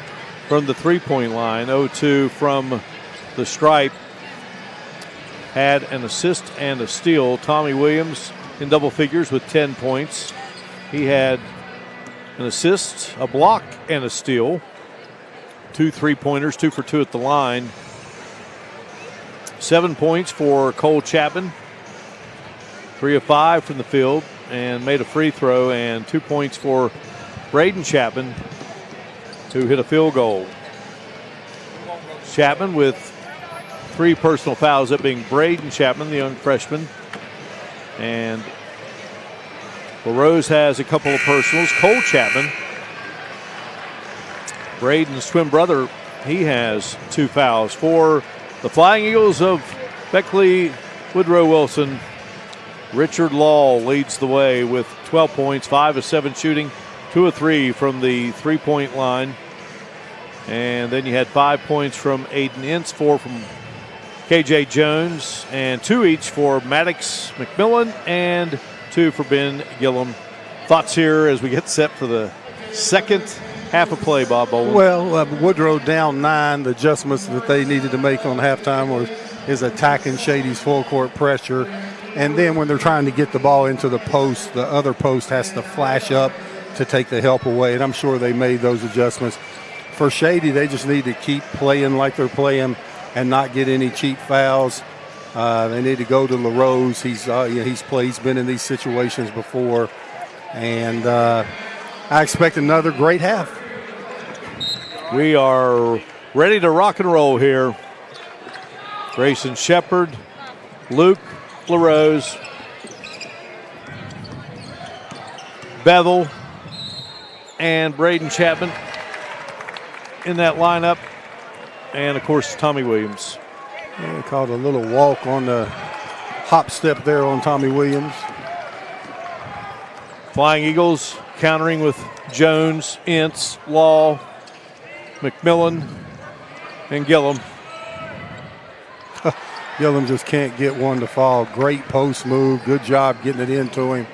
from the three-point line. 0-2 from the stripe. Had an assist and a steal. Tommy Williams in double figures with 10 points. He had an assist, a block, and a steal. 2 3-pointers, 2 for 2 at the line. 7 points for Cole Chapman. 3 of 5 from the field. and made a free throw, and 2 points for Braden Chapman, who hit a field goal. Chapman with 3 personal fouls, that being Braden Chapman, the young freshman. And LaRose has a couple of personals. Cole Chapman, Braden's twin brother, he has 2 fouls. For the Flying Eagles of Beckley Woodrow Wilson, Richard Law leads the way with 12 points, 5 of 7 shooting, 2 of 3 from the three-point line. And then you had 5 points from Aiden Ince, 4 from KJ Jones, and 2 each for Maddox McMillan and 2 for Ben Gillum. Thoughts here as we get set for the second half of play, Bob Boland? Well, Woodrow down 9. The adjustments that they needed to make on halftime is attacking Shady's full court pressure. And then when they're trying to get the ball into the post, the other post has to flash up to take the help away. And I'm sure they made those adjustments. For Shady, they just need to keep playing like they're playing and not get any cheap fouls. They need to go to LaRose. He's been in these situations before. And I expect another great half. We are ready to rock and roll here. Grayson Shepard, Luke LaRose, Bevel, and Braden Chapman in that lineup. And, of course, Tommy Williams. They called a little walk on the hop step there on Tommy Williams. Flying Eagles countering with Jones, Ince, Law, McMillan, and Gillum. Gillum just can't get one to fall. Great post move. Good job getting it into him.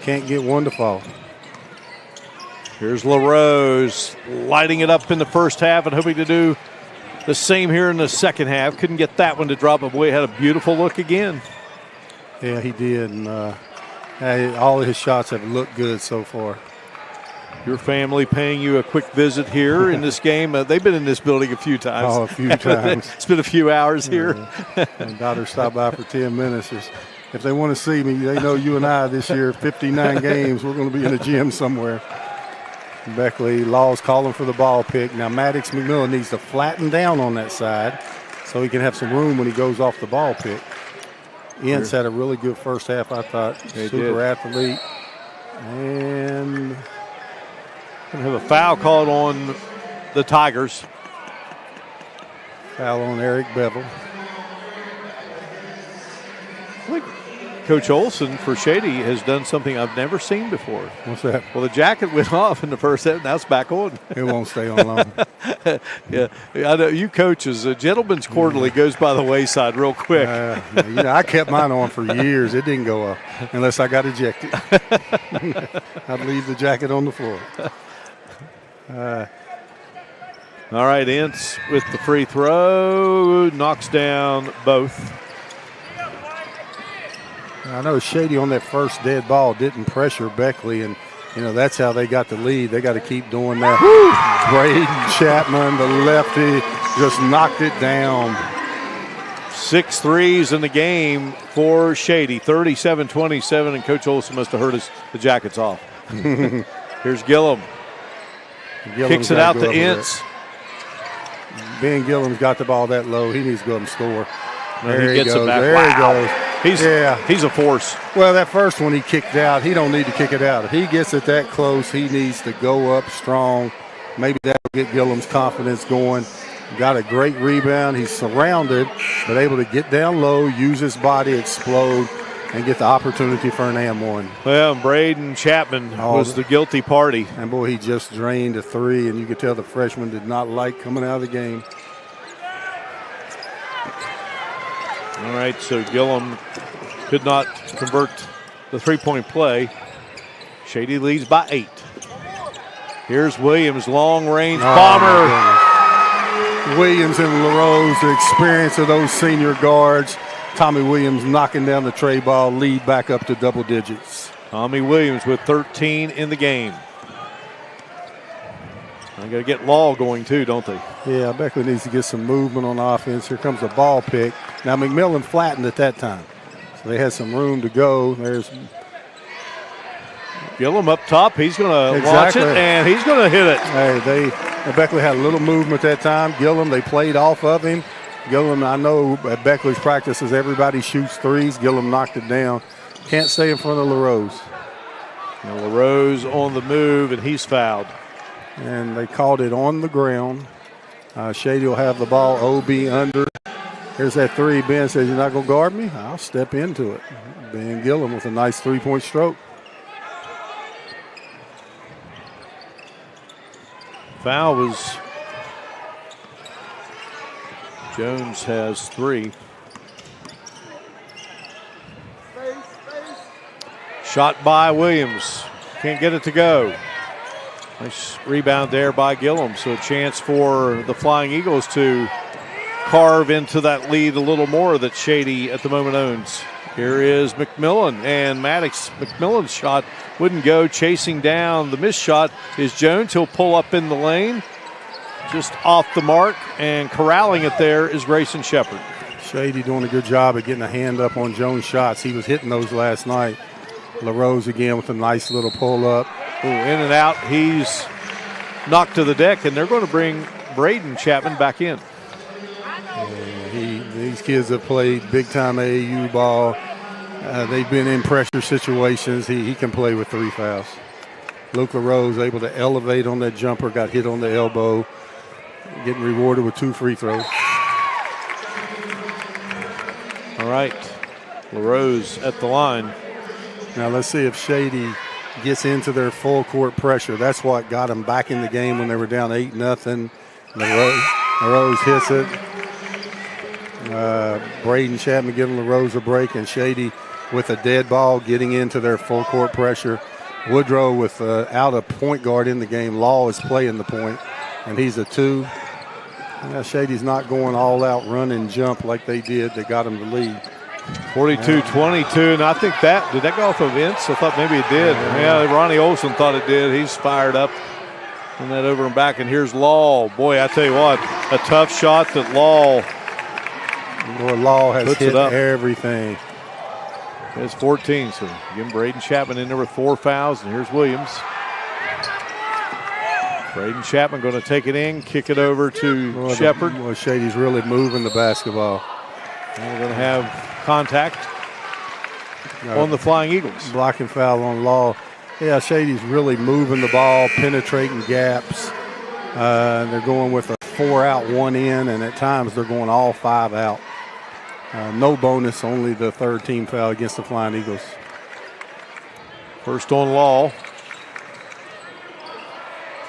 Can't get one to fall. Here's LaRose lighting it up in the first half and hoping to do the same here in the second half. Couldn't get that one to drop, but boy, had a beautiful look again. Yeah, he did. And all of his shots have looked good so far. Your family paying you a quick visit here in this game. They've been in this building a few times. Oh, a few times. It's been a few hours here. My daughter stopped by for 10 minutes. If they want to see me, they know you and I this year, 59 games, we're going to be in a gym somewhere. Beckley, Law's calling for the ball pick. Now Maddox McMillan needs to flatten down on that side so he can have some room when he goes off the ball pick. Ince had a really good first half, I thought. Super athlete. And going to have a foul called on the Tigers. Foul on Eric Bevel. I think Coach Olson for Shady has done something I've never seen before. What's that? Well, the jacket went off in the first half. Now it's back on. It won't stay on long. Yeah, I know you coaches. A gentleman's quarterly goes by the wayside real quick. I kept mine on for years. It didn't go up unless I got ejected. I'd leave the jacket on the floor. All right, Ince with the free throw, knocks down both. I know Shady on that first dead ball didn't pressure Beckley, and that's how they got the lead. They got to keep doing that. Braden Chapman, the lefty, just knocked it down. 6 threes in the game for Shady, 37-27, and Coach Olson must have heard the jackets off. Here's Gillum. Kicks it out to Ince. Ben Gillum's got the ball that low. He needs to go and score. There he gets goes. it back. There he goes. He's a force. Well, that first one he kicked out. He don't need to kick it out. If he gets it that close, he needs to go up strong. Maybe that'll get Gillum's confidence going. Got a great rebound. He's surrounded, but able to get down low, use his body, explode, and get the opportunity for an and one. Well, Braden Chapman was the guilty party. And, boy, he just drained a three, and you could tell the freshman did not like coming out of the game. All right, so Gillum could not convert the three-point play. Shady leads by 8. Here's Williams, long-range bomber. Williams and LaRose, the experience of those senior guards. Tommy Williams knocking down the tray ball, lead back up to double digits. Tommy Williams with 13 in the game. They got to get Law going too, don't they? Yeah, Beckley needs to get some movement on offense. Here comes a ball pick. Now McMillan flattened at that time, so they had some room to go. There's Gillum up top. He's going to launch Exactly. it, and he's going to hit it. Hey, Beckley had a little movement that time. Gillum, they played off of him. Gillum, I know at Beckley's practices, everybody shoots threes. Gillum knocked it down. Can't stay in front of LaRose. Now LaRose on the move, and he's fouled. And they called it on the ground. Shady will have the ball, OB under. Here's that three. Ben says, you're not going to guard me? I'll step into it. Ben Gillum with a nice three-point stroke. Foul was Jones has 3. Shot by Williams. Can't get it to go. Nice rebound there by Gillum. So a chance for the Flying Eagles to carve into that lead a little more that Shady at the moment owns. Here is McMillan and Maddox. McMillan's shot wouldn't go. Chasing down the missed shot is Jones. He'll pull up in the lane. Just off the mark, and corralling it there is Grayson Shepard. Shady doing a good job of getting a hand up on Jones' shots. He was hitting those last night. LaRose again with a nice little pull-up. Ooh, in and out. He's knocked to the deck, and they're going to bring Braden Chapman back in. These kids have played big-time AAU ball. They've been in pressure situations. He can play with 3 fouls. Luke LaRose able to elevate on that jumper, got hit on the elbow, getting rewarded with 2 free throws. All right, LaRose at the line. Now let's see if Shady gets into their full court pressure. That's what got them back in the game when they were down 8-0. LaRose hits it. Braden Chapman giving LaRose a break, and Shady with a dead ball getting into their full court pressure. Woodrow with out a point guard in the game. Law is playing the point, and he's a 2. Shady's not going all out run and jump like they did that got them the lead. 42-22, and I think did that go off of Vince? I thought maybe it did. Yeah, Ronnie Olson thought it did. He's fired up. And that over and back, and here's Law. Boy, I tell you what, a tough shot that Law has hit everything. It's 14, so again, Braden Chapman in there with 4 fouls, and here's Williams. Braden Chapman going to take it in, kick it over to Shepard. Shady's really moving the basketball. And we're going to have contact on the Flying Eagles. Blocking foul on Law. Yeah, Shady's really moving the ball, penetrating gaps. They're going with a 4 out, 1 in, and at times they're going all 5 out. No bonus, only the 3rd team foul against the Flying Eagles. First on Law.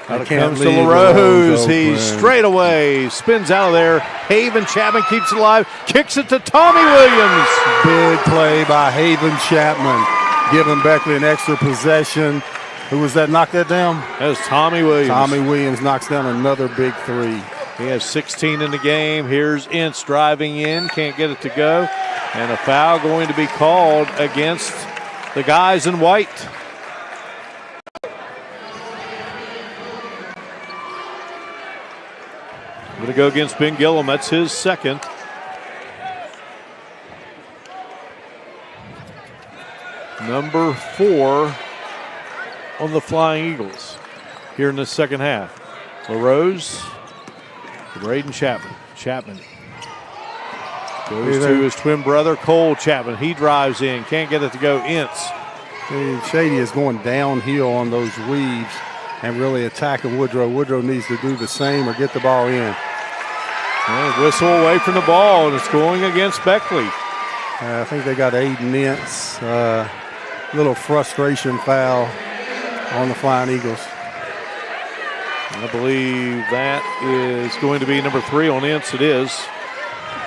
Out it comes to LaRose. He straight away spins out of there. Haven Chapman keeps it alive. Kicks it to Tommy Williams. Big play by Haven Chapman. Giving Beckley an extra possession. Who was that knocked that down? That was Tommy Williams. Tommy Williams knocks down another big 3. He has 16 in the game. Here's Ince driving in. Can't get it to go. And a foul going to be called against the guys in white. Going to go against Ben Gillum. That's his 2nd. Number 4 on the Flying Eagles here in the second half. LaRose, Braden Chapman. Chapman goes to his twin brother, Cole Chapman. He drives in, can't get it to go. Ince. Shady is going downhill on those weaves and really attacking Woodrow. Woodrow needs to do the same or get the ball in. And whistle away from the ball, and it's going against Beckley. I think they got Aiden Ince. Little frustration foul on the Flying Eagles. I believe that is going to be number 3 on Ince. It is.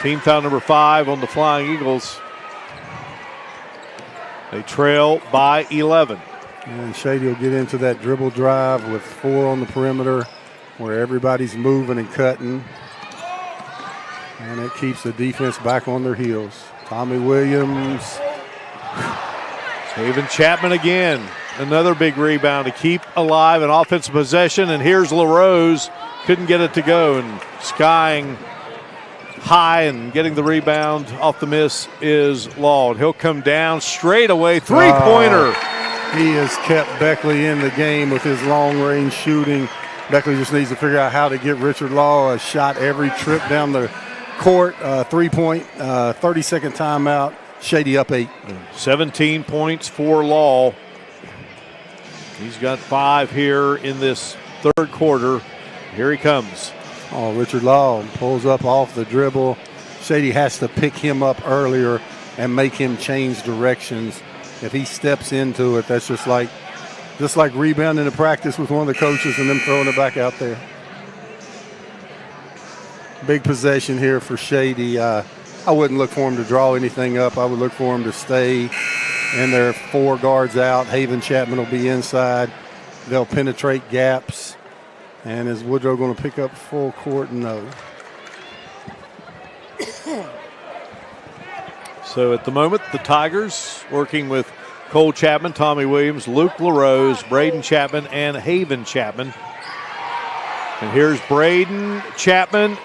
Team foul number 5 on the Flying Eagles. They trail by 11. And Shady will get into that dribble drive with 4 on the perimeter where everybody's moving and cutting. And it keeps the defense back on their heels. Tommy Williams. Haven Chapman again. Another big rebound to keep alive an offensive possession. And here's LaRose. Couldn't get it to go. And skying high and getting the rebound off the miss is Law. He'll come down straight away. 3-pointer He has kept Beckley in the game with his long-range shooting. Beckley just needs to figure out how to get Richard Law a shot every trip down the court. 3-point, 30-second timeout. Shady up 8. 17 points for Law. He's got 5 here in this third quarter. Here he comes. Oh, Richard Law pulls up off the dribble. Shady has to pick him up earlier and make him change directions. If he steps into it, that's just like rebounding in practice with one of the coaches and them throwing it back out there. Big possession here for Shady. I wouldn't look for him to draw anything up. I would look for him to stay in there. 4 guards out. Haven Chapman will be inside. They'll penetrate gaps. And is Woodrow going to pick up full court? No. So at the moment, the Tigers working with Cole Chapman, Tommy Williams, Luke LaRose, Braden Chapman, and Haven Chapman. And here's Braden Chapman.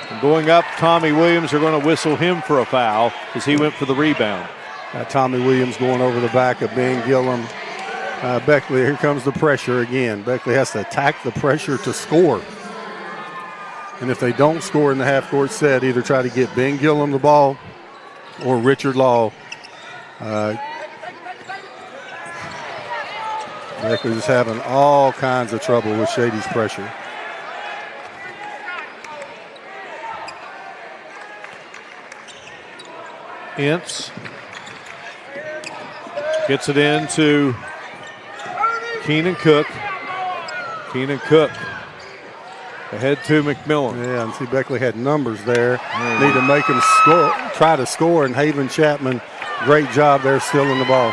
And going up, Tommy Williams are going to whistle him for a foul as he went for the rebound. Tommy Williams going over the back of Ben Gillum. Beckley, here comes the pressure again. Beckley has to attack the pressure to score. And if they don't score in the half-court set, either try to get Ben Gillum the ball or Richard Law. Beckley just having all kinds of trouble with Shady's pressure. Ince gets it into Keenan Cook. Keenan Cook ahead to McMillan. Yeah, and see Beckley had numbers there. Need to make him score, try to score, and Haven Chapman, great job there stealing the ball.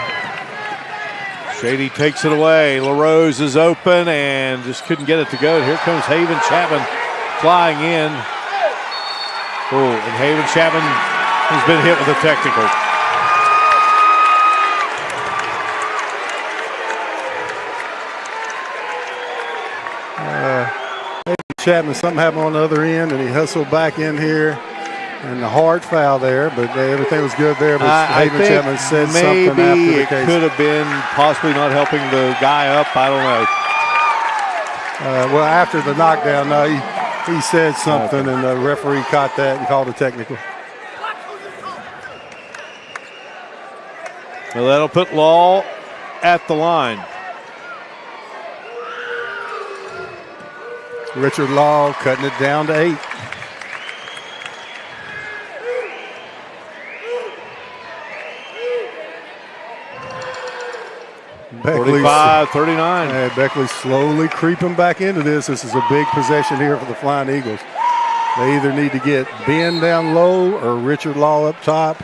Shady takes it away. LaRose is open and just couldn't get it to go. Here comes Haven Chapman flying in. Oh, and Haven Chapman has been hit with a technical. Chapman, something happened on the other end, and he hustled back in here. And the hard foul there, but everything was good there. But Haven Chapman said something after the case. It could have been possibly not helping the guy up. I don't know. Well, after the knockdown, no, he said something, and the referee caught that and called a technical. Well, that'll put Law at the line. Richard Law cutting it down to 8. Beckley's 45-39. Beckley slowly creeping back into this. This is a big possession here for the Flying Eagles. They either need to get Ben down low or Richard Law up top.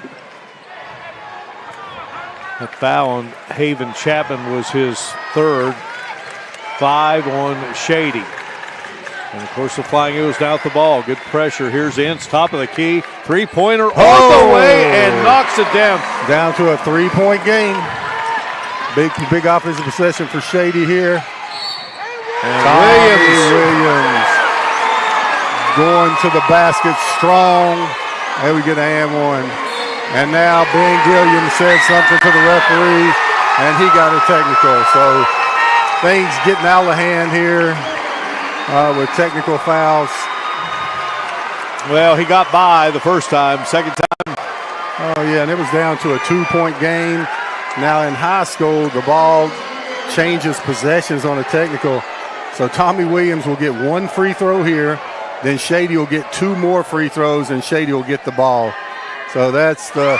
That foul on Haven Chapman was his third. 5 on Shady. And of course the Flying Eagles down with the ball. Good pressure. Here's Ince, top of the key. 3-pointer all the way and knocks it down. Down to a 3-point game. Big offensive possession for Shady here. And Williams going to the basket strong. And we get an and one. And now Ben Gilliam said something to the referee, and he got a technical. So things getting out of hand here with technical fouls. Well, he got by the first time. Second time. Oh, yeah, and it was down to a 2-point game. Now in high school, the ball changes possessions on a technical. So Tommy Williams will get 1 free throw here. Then Shady will get 2 more free throws, and Shady will get the ball. So that's the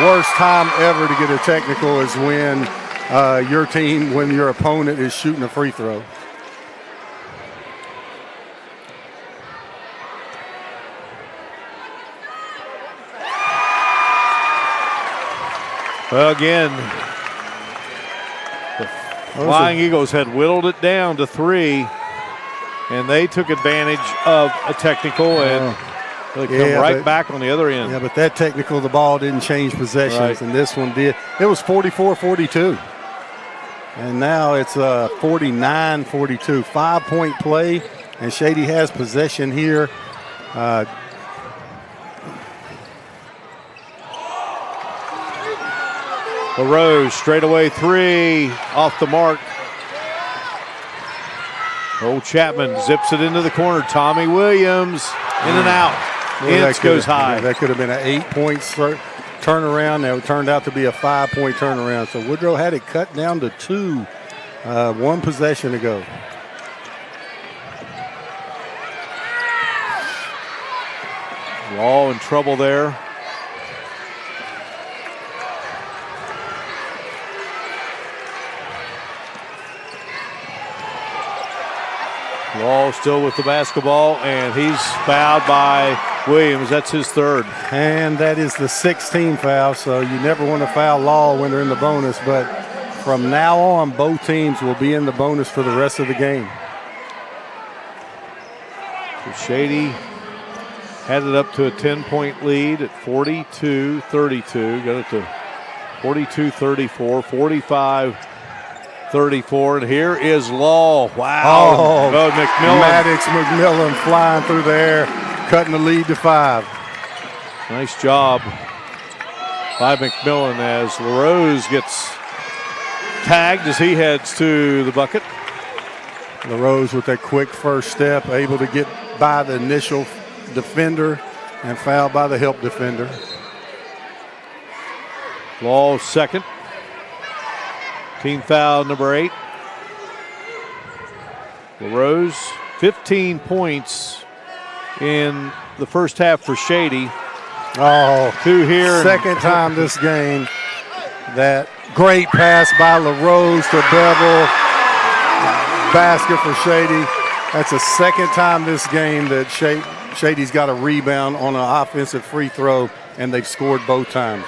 worst time ever to get a technical is when when your opponent is shooting a free throw. Well, again, the Flying Eagles had whittled it down to 3, and they took advantage of a technical, and they come back on the other end. Yeah, but that technical, the ball didn't change possessions, and this one did. It was 44-42. And now it's 49-42. 5-point play, and Shady has possession here. LaRose, straightaway three, off the mark. Old Chapman zips it into the corner. Tommy Williams, in and out. Ince goes high. That could have been an 8-point turnaround. That turned out to be a 5-point turnaround. So Woodrow had it cut down to 2, one possession ago. Law in trouble there. Law still with the basketball, and he's fouled by Williams. That's his third. And that is the 16th foul, so you never want to foul Law when they're in the bonus, but from now on, both teams will be in the bonus for the rest of the game. So Shady had it up to a 10-point lead at 42-32. Got it to 42-34, 45-34, and here is Law. Wow. Oh, McMillan. Maddox McMillan flying through the air, cutting the lead to 5. Nice job by McMillan as LaRose gets tagged as he heads to the bucket. LaRose with that quick first step, able to get by the initial defender and fouled by the help defender. Law second. Team foul number 8. LaRose, 15 points in the first half for Shady. Oh, 2 here. Second time this game. That great pass by LaRose to Bevel. Basket for Shady. That's the second time this game that Shady's got a rebound on an offensive free throw, and they've scored both times.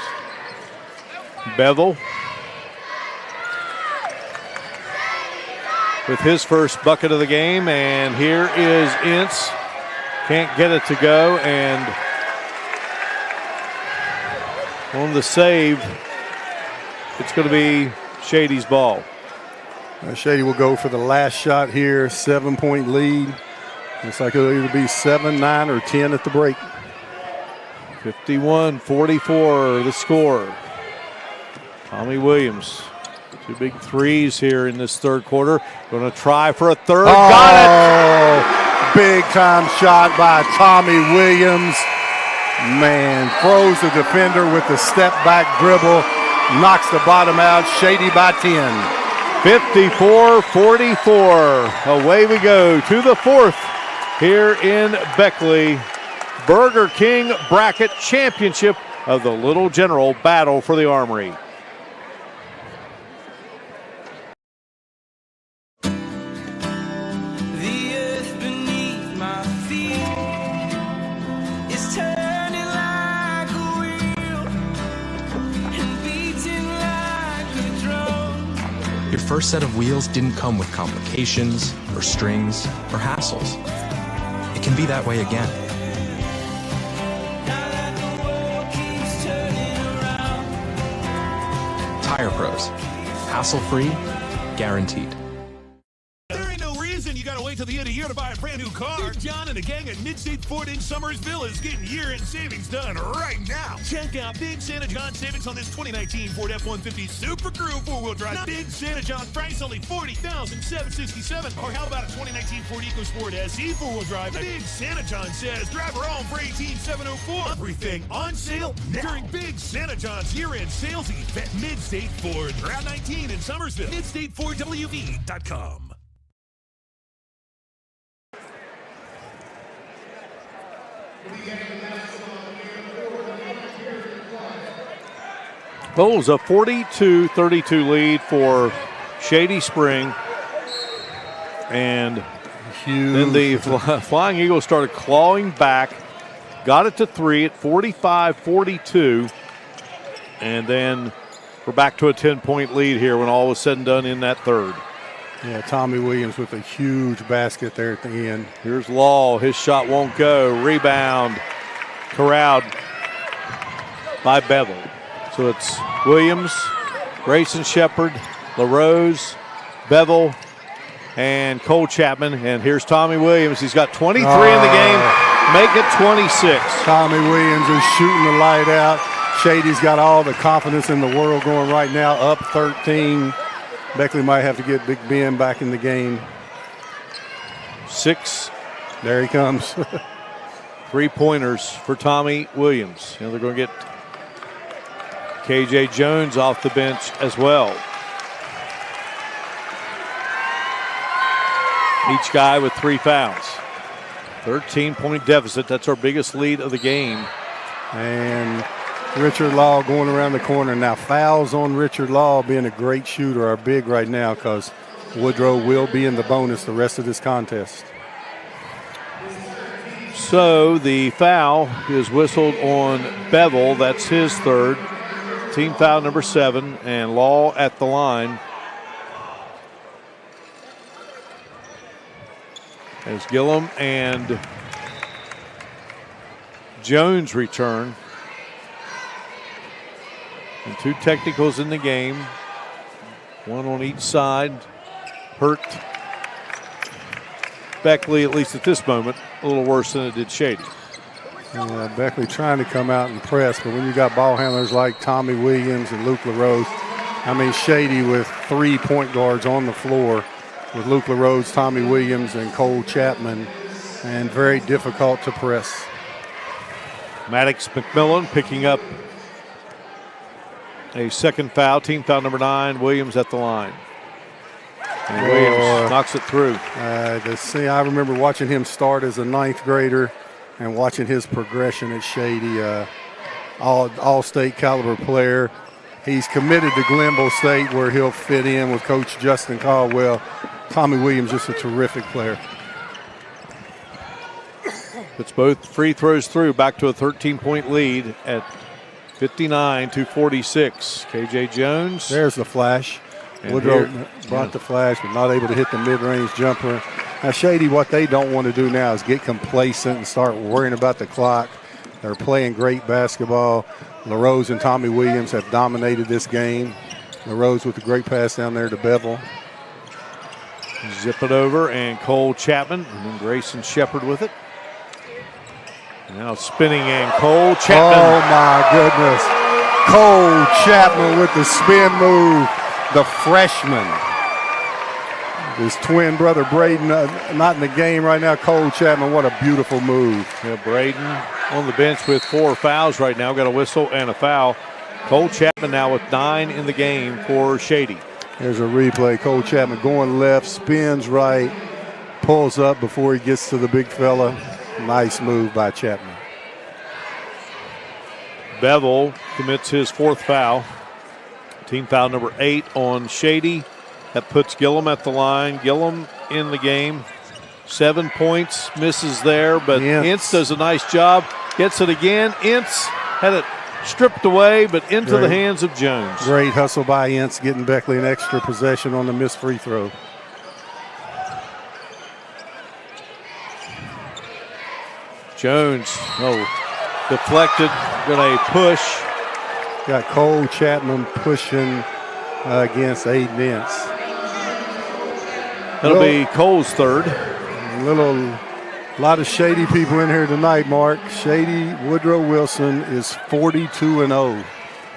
Bevel with his first bucket of the game, and here is Ince. Can't get it to go, and on the save, it's going to be Shady's ball. Shady will go for the last shot here, 7-point lead. Looks like it'll either be 7, 9, or 10 at the break. 51-44 the score. Tommy Williams, 2 big threes here in this third quarter. Going to try for a third. Got it! Big time shot by Tommy Williams. Man, throws the defender with the step back dribble. Knocks the bottom out. Shady by 10. 54-44. Away we go to the fourth here in Beckley. Burger King Bracket Championship of the Little General Battle for the Armory. Your first set of wheels didn't come with complications, or strings, or hassles. It can be that way again. Tire Pros. Hassle-free, guaranteed. There ain't no reason you gotta wait till the end of the year to buy a brand new car. Big John and the gang at Mid-State Ford in Summersville is getting year-end savings done right now. Check out Big Santa John savings on this 2019 Ford F-150 Super Crew 4-wheel drive. Big Santa John price only $40,767. Or how about a 2019 Ford EcoSport SE 4-wheel drive? Big Santa John says drive her home for $18,704. Everything on sale now during Big Santa John's year-end sales event. Mid-State Ford, Route 19 in Summersville. MidStateFordWV.com. Well, it was a 42-32 lead for Shady Spring. And then the Flying Eagles started clawing back, got it to 3 at 45-42. And then we're back to a 10-point lead here when all was said and done in that third. Yeah, Tommy Williams with a huge basket there at the end. Here's Law. His shot won't go. Rebound corralled by Bevel. So it's Williams, Grayson Shepard, LaRose, Bevel, and Cole Chapman. And here's Tommy Williams. He's got 23 in the game. Make it 26. Tommy Williams is shooting the light out. Shady's got all the confidence in the world going right now, up 13. Beckley might have to get Big Ben back in the game. 6. There he comes. 3-pointers for Tommy Williams. They're going to get KJ Jones off the bench as well. Each guy with 3 fouls. 13-point deficit. That's our biggest lead of the game. And Richard Law going around the corner. Now fouls on Richard Law, being a great shooter, are big right now because Woodrow will be in the bonus the rest of this contest. So the foul is whistled on Bevel. That's his 3rd. Team foul number 7, and Law at the line. As Gillum and Jones return. And 2 technicals in the game. 1 on each side. Hurt Beckley, at least at this moment, a little worse than it did Shady. Yeah, Beckley trying to come out and press, but when you got ball handlers like Tommy Williams and Luke LaRose, I mean, Shady with 3 point guards on the floor with Luke LaRose, Tommy Williams, and Cole Chapman, and very difficult to press. Maddox McMillan picking up a 2nd foul, team foul number 9. Williams at the line. And Williams knocks it through. I remember watching him start as a 9th grader and watching his progression at Shady. All-state caliber player. He's committed to Glenville State where he'll fit in with Coach Justin Caldwell. Tommy Williams just a terrific player. Puts both free throws through, back to a 13-point lead at 59-46. KJ Jones. There's the flash. And Woodrow brought the flash, but not able to hit the mid-range jumper. Now, Shady, what they don't want to do now is get complacent and start worrying about the clock. They're playing great basketball. LaRose and Tommy Williams have dominated this game. LaRose with a great pass down there to Bevel. Zip it over, and Cole Chapman, and then Grayson Shepard with it. Now spinning in Cole Chapman. Oh, my goodness. Cole Chapman with the spin move. The freshman. His twin brother Braden not in the game right now. Cole Chapman, what a beautiful move. Yeah, Braden on the bench with 4 fouls right now. Got a whistle and a foul. Cole Chapman now with 9 in the game for Shady. There's a replay. Cole Chapman going left, spins right, pulls up before he gets to the big fella. Nice move by Chapman. Bevel commits his 4th foul. Team foul number 8 on Shady. That puts Gillum at the line. Gillum in the game. 7 points, misses there, but Ince does a nice job. Gets it again. Ince had it stripped away, but into the hands of Jones. Great hustle by Ince, getting Beckley an extra possession on the missed free throw. Jones, deflected, gonna push. Got Cole Chapman pushing against Aiden Ince. That'll be Cole's 3rd. A lot of Shady people in here tonight, Mark. Shady, Woodrow Wilson is 42-0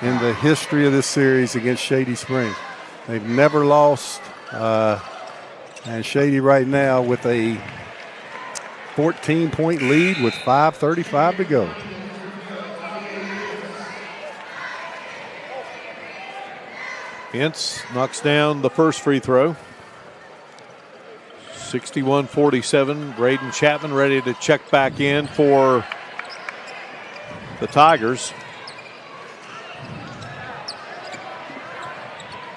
in the history of this series against Shady Spring. They've never lost. And Shady right now with a 14-point lead with 5:35 to go. Ince knocks down the first free throw. 61-47. Braden Chapman ready to check back in for the Tigers.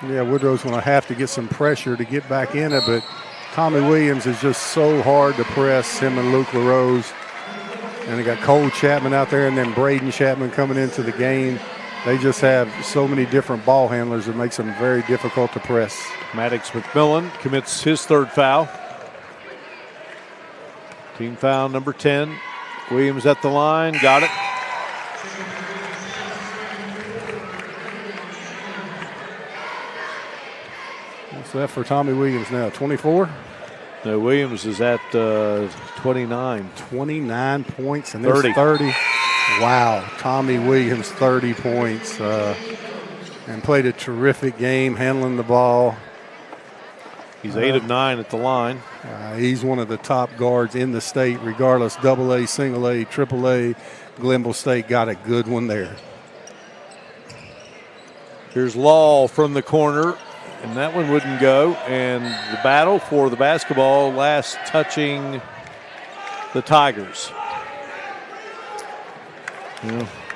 Yeah, Woodrow's going to have to get some pressure to get back in it, but Tommy Williams is just so hard to press, him and Luke LaRose. And they got Cole Chapman out there and then Braden Chapman coming into the game. They just have so many different ball handlers that makes them very difficult to press. Maddox McMillan commits his 3rd foul. Team foul number 10. Williams at the line, got it. What's that for Tommy Williams now, 24? No, Williams is at 29. 29 points, and there's 30. Wow, Tommy Williams, 30 points, and played a terrific game handling the ball. He's 8 of 9 at the line. He's one of the top guards in the state, regardless, AA, single A, triple A. Glenville State got a good one there. Here's Law from the corner, and that one wouldn't go. And the battle for the basketball last touching the Tigers.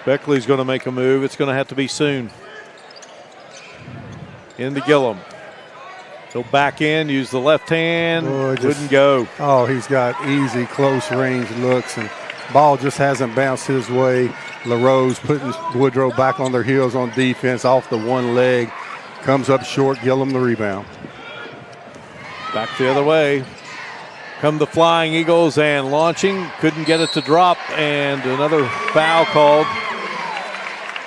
Beckley's going to make a move. It's going to have to be soon. Into Gillum. He'll back in, use the left hand. Wouldn't go. Oh, he's got easy, close range looks, and ball just hasn't bounced his way. LaRose putting Woodrow back on their heels on defense off the one leg. Comes up short, Gillum the rebound. Back the other way. Come the Flying Eagles and launching. Couldn't get it to drop, and another foul called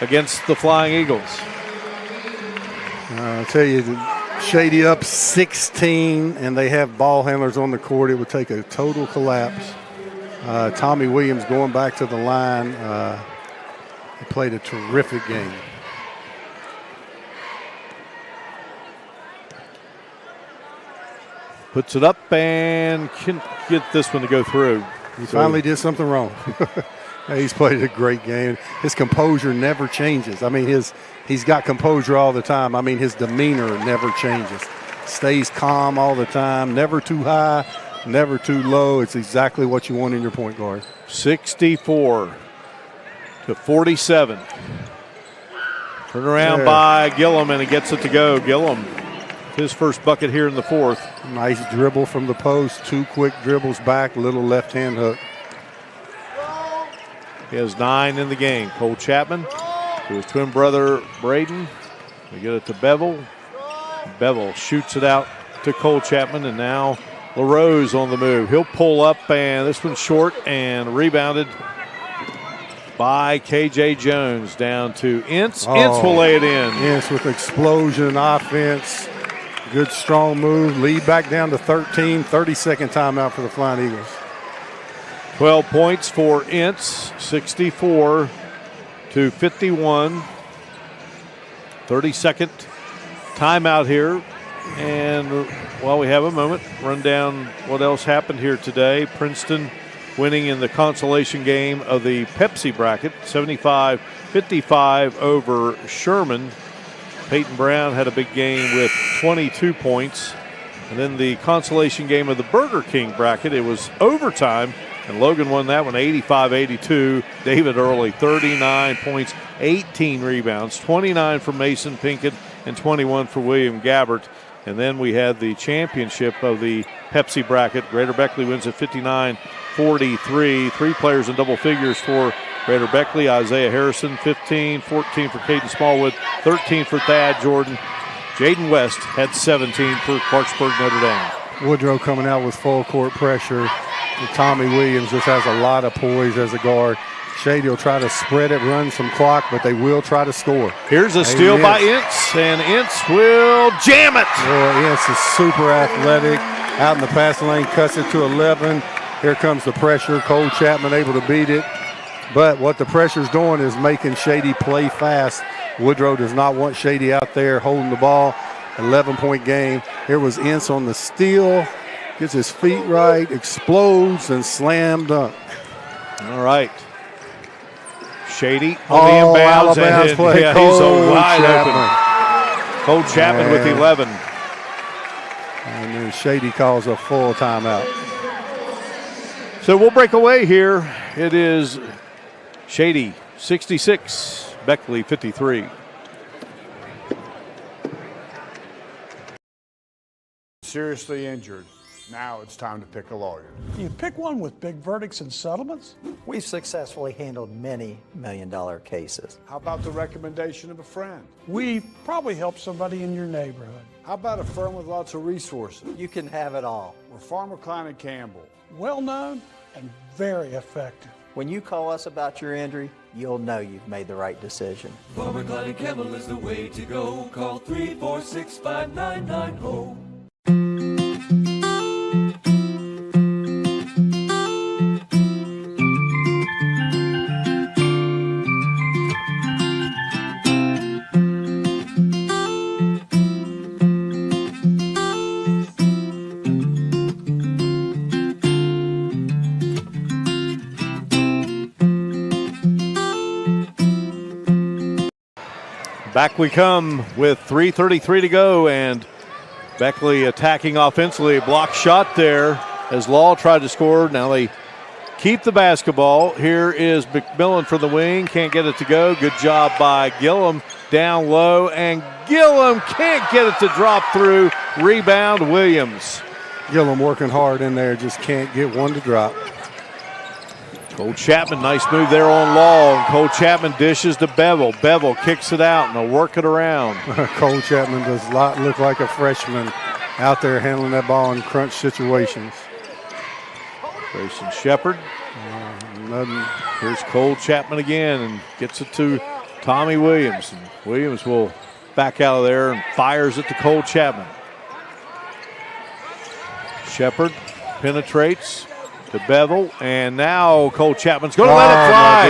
against the Flying Eagles. I'll tell you, Shady up 16, and they have ball handlers on the court. It would take a total collapse. Tommy Williams going back to the line. He played a terrific game. Puts it up and can get this one to go through. He finally did something wrong. He's played a great game. His composure never changes. I mean, he's got composure all the time. I mean, his demeanor never changes. Stays calm all the time, never too high, never too low. It's exactly what you want in your point guard. 64 to 47. Turn around by Gillum, and he gets it to go. Gillum, his first bucket here in the fourth. Nice dribble from the post, 2 quick dribbles back, little left-hand hook. He has 9 in the game. Cole Chapman to his twin brother Braden. They get it to Bevel. Bevel shoots it out to Cole Chapman, and now LaRose on the move. He'll pull up, and this one's short and rebounded by K.J. Jones down to Ince. Ince will lay it in. Ince with explosion offense. Good strong move. Lead back down to 13. 32nd timeout for the Flying Eagles. 12 points for Ince, 64 to 51. 32nd timeout here. And while we have a moment, run down what else happened here today. Princeton winning in the consolation game of the Pepsi bracket, 75-55 over Sherman. Peyton Brown had a big game with 22 points. And then the consolation game of the Burger King bracket, it was overtime, and Logan won that one 85-82. David Early, 39 points, 18 rebounds, 29 for Mason Pinkett, and 21 for William Gabbert. And then we had the championship of the Pepsi bracket. Greater Beckley wins at 59-43. 3 players in double figures for Greater Beckley. Isaiah Harrison, 15, 14 for Caden Smallwood, 13 for Thad Jordan. Jaden West had 17 for Clarksburg Notre Dame. Woodrow coming out with full court pressure. And Tommy Williams just has a lot of poise as a guard. Shady will try to spread it, run some clock, but they will try to score. Here's a steal by Ince, and Ince will jam it. Boy, Ince is super athletic. Out in the passing lane, cuts it to 11. Here comes the pressure. Cole Chapman able to beat it. But what the pressure's doing is making Shady play fast. Woodrow does not want Shady out there holding the ball. 11-point game. Here was Ince on the steal. Gets his feet right, explodes, and slam dunk. All right. Shady on the inbounds. And play. Yeah, he's a wide open. Cole Chapman with 11. And then Shady calls a full timeout. So we'll break away here. It is Shady 66, Beckley 53. Seriously injured. Now it's time to pick a lawyer. You pick one with big verdicts and settlements? We've successfully handled many million-dollar cases. How about the recommendation of a friend? We probably help somebody in your neighborhood. How about a firm with lots of resources? You can have it all. We're Farmer Klein and Campbell. Well-known and very effective. When you call us about your injury, you'll know you've made the right decision. Farmer Klein and Campbell is the way to go. Call 346-5990. Back we come with 3:33 to go, and Beckley attacking offensively. Block shot there as Law tried to score. Now they keep the basketball. Here is McMillan for the wing. Can't get it to go. Good job by Gillum down low, and Gillum can't get it to drop through. Rebound, Williams. Gillum working hard in there, just can't get one to drop. Cole Chapman, nice move there on Law, and Cole Chapman dishes to Bevel. Bevel kicks it out, and they'll work it around. Cole Chapman does not look like a freshman out there handling that ball in crunch situations. Grayson Shepard. Here's Cole Chapman again, and gets it to Tommy Williams. And Williams will back out of there and fires it to Cole Chapman. Shepard penetrates to Bevel, and now Cole Chapman's going to let it fly.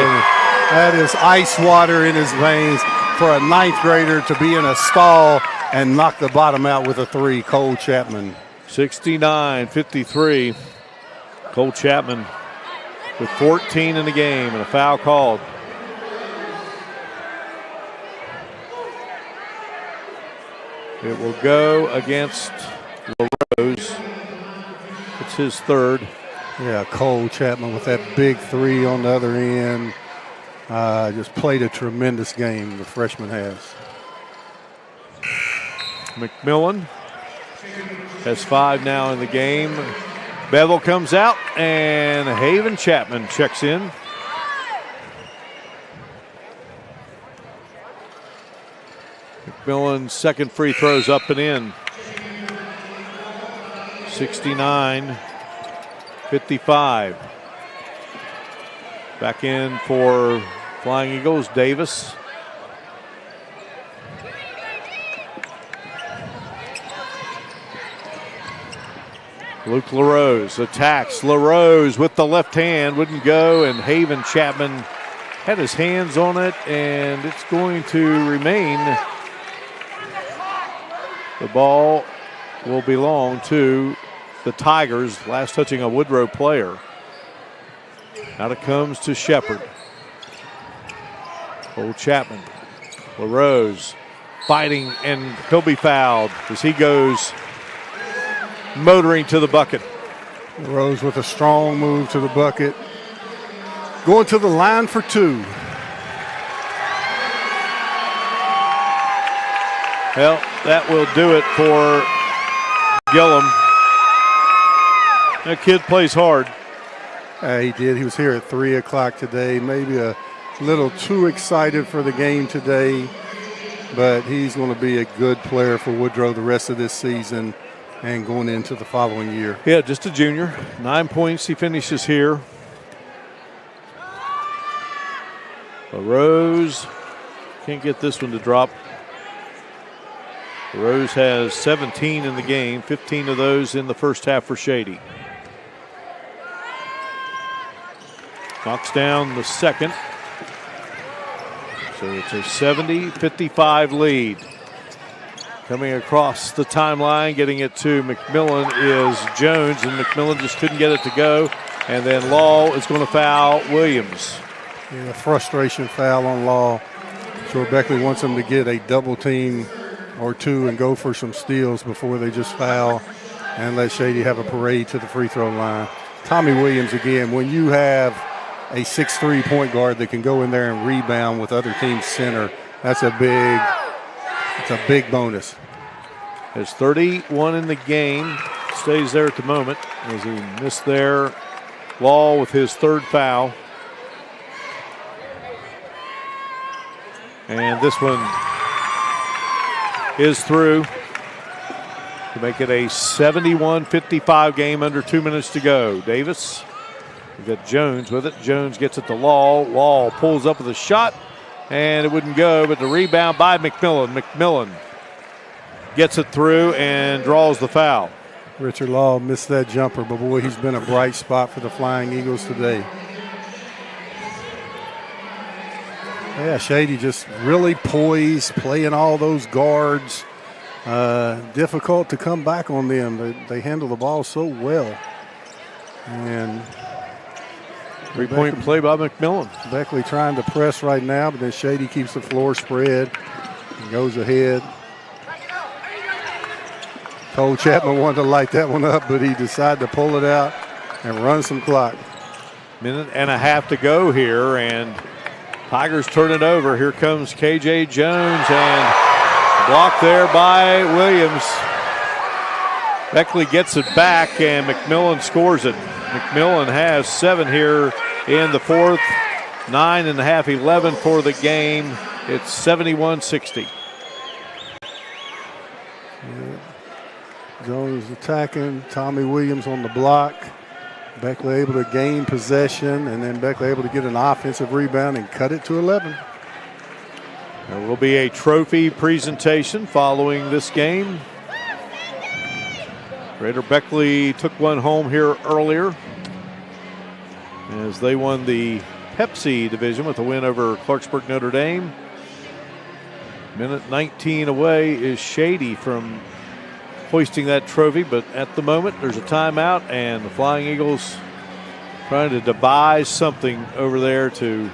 That is ice water in his veins for a ninth grader to be in a stall and knock the bottom out with a three. Cole Chapman. 69-53. Cole Chapman with 14 in the game and a foul called. It will go against LaRose. It's his third. Yeah, Cole Chapman with that big three on the other end. Just played a tremendous game, the freshman has. McMillan has 5 now in the game. Bevel comes out, and Haven Chapman checks in. McMillan's second free throw's up and in. 69-55. Back in for Flying Eagles, Davis. Luke LaRose attacks. LaRose with the left hand, wouldn't go, and Haven Chapman had his hands on it, and it's going to remain. The ball will belong to the Tigers, last touching a Woodrow player. Now it comes to Shepard. Cole Chapman. LaRose fighting, and he'll be fouled as he goes motoring to the bucket. Rose with a strong move to the bucket. Going to the line for two. Well, that will do it for Gillum. That kid plays hard. He did. He was here at 3 o'clock today. Maybe a little too excited for the game today, but he's going to be a good player for Woodrow the rest of this season and going into the following year. Yeah, just a junior. 9 points he finishes here. LaRose can't get this one to drop. LaRose has 17 in the game, 15 of those in the first half for Shady. Knocks down the second. So it's a 70-55 lead. Coming across the timeline, getting it to McMillan is Jones, and McMillan just couldn't get it to go. And then Law is going to foul Williams. Yeah, frustration foul on Law. So Beckley wants him to get a double team or two and go for some steals before they just foul and let Shady have a parade to the free throw line. Tommy Williams again, when you have a 6'3" point guard that can go in there and rebound with other team's center, it's a big bonus. Has 31 in the game, stays there at the moment as he missed there. Law with his third foul. And this one is through to make it a 71-55 game, under 2 minutes to go. Davis, we've got Jones with it. Jones gets it to Law. Law pulls up with a shot, and it wouldn't go, but the rebound by McMillan. McMillan gets it through and draws the foul. Richard Law missed that jumper, but boy, he's been a bright spot for the Flying Eagles today. Yeah, Shady just really poised, playing all those guards. Difficult to come back on them. They handle the ball so well. And three-point play by McMillan. Beckley trying to press right now, but then Shady keeps the floor spread. He goes ahead. Cole Chapman wanted to light that one up, but he decided to pull it out and run some clock. Minute and a half to go here, and Tigers turn it over. Here comes KJ Jones, and blocked there by Williams. Beckley gets it back, and McMillan scores it. McMillan has 7 here in the fourth. 9.5, 11 for the game. It's 71-60. Jones attacking. Tommy Williams on the block. Beckley able to gain possession, and then Beckley able to get an offensive rebound and cut it to 11. There will be a trophy presentation following this game. Greater Beckley took one home here earlier as they won the Pepsi division with a win over Clarksburg Notre Dame. Minute 19 away is Shady from hoisting that trophy, but at the moment there's a timeout, and the Flying Eagles trying to devise something over there to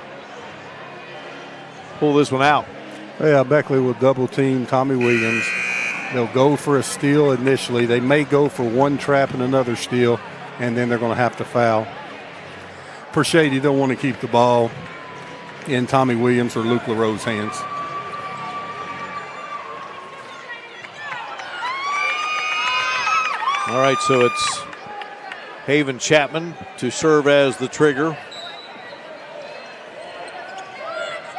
pull this one out. Yeah, Beckley will double team Tommy Williams. They'll go for a steal initially. They may go for one trap and another steal, and then they're going to have to foul. For Shady, they'll want to keep the ball in Tommy Williams or Luke LaRoe's hands. All right, so it's Haven Chapman to serve as the trigger.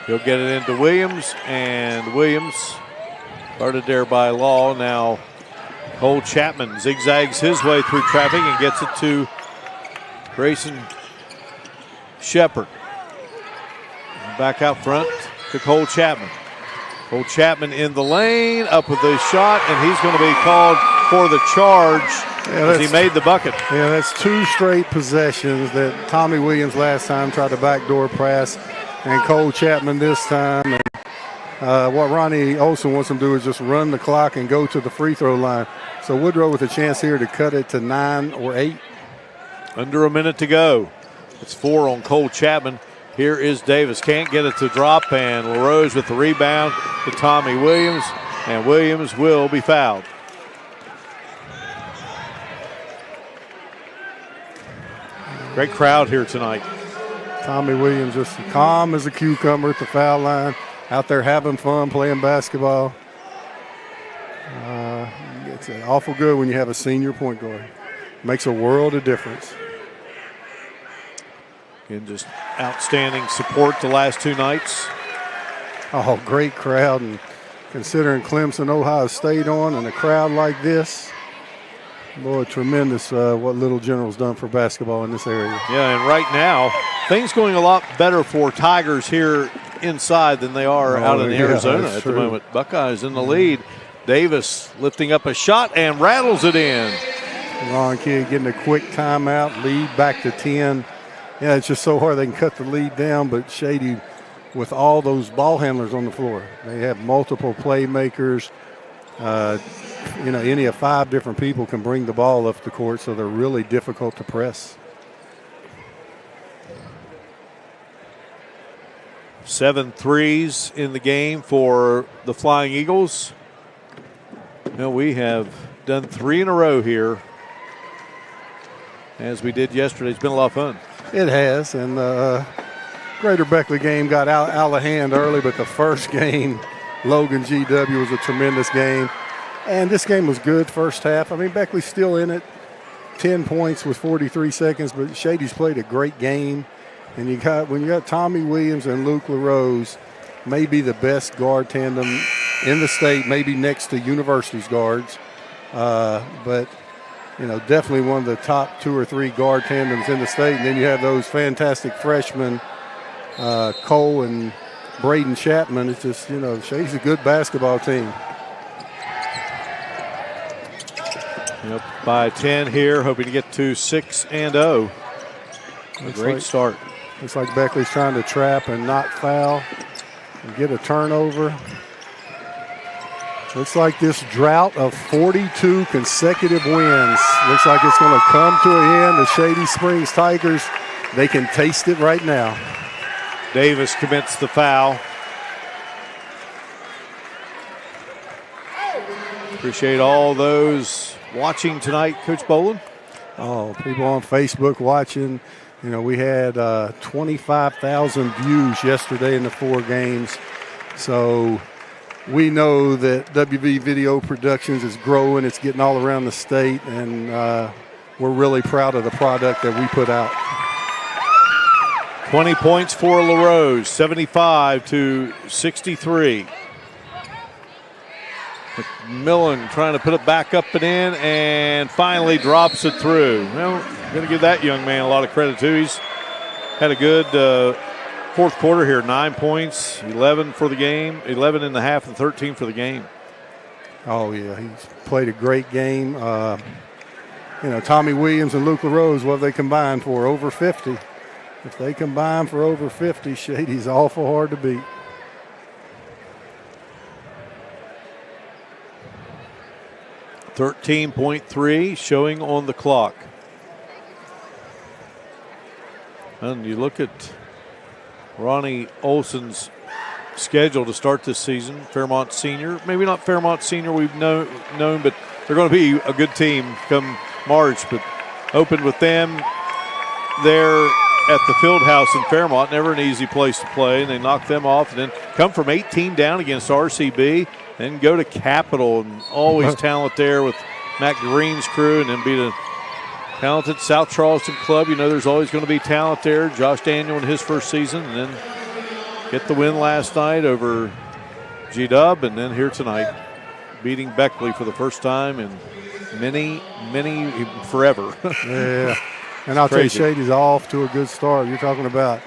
He'll get it into Williams, and Williams started there by Law. Now Cole Chapman zigzags his way through traffic and gets it to Grayson Shepard. Back out front to Cole Chapman. Cole Chapman in the lane, up with the shot, and he's going to be called for the charge as he made the bucket. Yeah, that's 2 straight possessions that Tommy Williams last time tried to backdoor press, and Cole Chapman this time. And what Ronnie Olson wants him to do is just run the clock and go to the free throw line. So Woodrow with a chance here to cut it to 9 or 8. Under a minute to go. It's 4 on Cole Chapman. Here is Davis. Can't get it to drop, and LaRose with the rebound to Tommy Williams, and Williams will be fouled. Great crowd here tonight. Tommy Williams just calm as a cucumber at the foul line, out there having fun playing basketball. It's awful good when you have a senior point guard. Makes a world of difference. And just outstanding support the last 2 nights. Oh, great crowd, and considering Clemson, Ohio State on, and a crowd like this, boy, tremendous what Little General's done for basketball in this area. Yeah, and right now, things going a lot better for Tigers here inside than they are out in Arizona at the moment. Buckeyes in the lead. Davis lifting up a shot and rattles it in. Ron Kidd getting a quick timeout, lead back to 10. Yeah, it's just so hard they can cut the lead down, but Shady, with all those ball handlers on the floor, they have multiple playmakers. Any of 5 different people can bring the ball up the court, so they're really difficult to press. 7 threes in the game for the Flying Eagles. We have done 3 in a row here, as we did yesterday. It's been a lot of fun. It has, and the Greater Beckley game got out of hand early, but the first game, Logan GW, was a tremendous game. And this game was good first half. I mean, Beckley's still in it, 10 points with 43 seconds, but Shady's played a great game. And when you got Tommy Williams and Luke LaRose, maybe the best guard tandem in the state, maybe next to University's guards. But definitely one of the top 2 or 3 guard tandems in the state. And then you have those fantastic freshmen, Cole and Braden Chapman. It's just, Shady's a good basketball team. Yep, by 10 here, hoping to get to 6-0. Great start. Looks like Beckley's trying to trap and not foul and get a turnover. Looks like this drought of 42 consecutive wins looks like it's going to come to an end. The Shady Springs Tigers, they can taste it right now. Davis commits the foul. Appreciate all those watching tonight, Coach Boland. Oh, people on Facebook watching. You know, we had 25,000 views yesterday in the 4 games. So we know that WV Video Productions is growing. It's getting all around the state, and we're really proud of the product that we put out. 20 points for LaRose, 75-63. McMillan trying to put it back up and in, and finally drops it through. Well, I'm going to give that young man a lot of credit too. He's had a good fourth quarter here. 9 points, 11 for the game, 11 in the half, and 13 for the game. Oh yeah, he's played a great game. You know, Tommy Williams and Luke LaRose, what have they combined for? Over 50. If they combine for over 50, Shady's awful hard to beat. .3 showing on the clock. And you look at Ronnie Olson's schedule to start this season. Fairmont Senior, maybe not Fairmont Senior we've known, but they're going to be a good team come March. But opened with them there at the field house in Fairmont, never an easy place to play, and they knocked them off, and then come from 18 down against RCB, then go to Capital, and always talent there with Matt Green's crew, and then beat a talented South Charleston club. You know there's always going to be talent there. Josh Daniel in his first season, and then get the win last night over G-Dub, and then here tonight, beating Beckley for the first time in forever. Yeah. And I'll tell you, Shady's off to a good start. You're talking about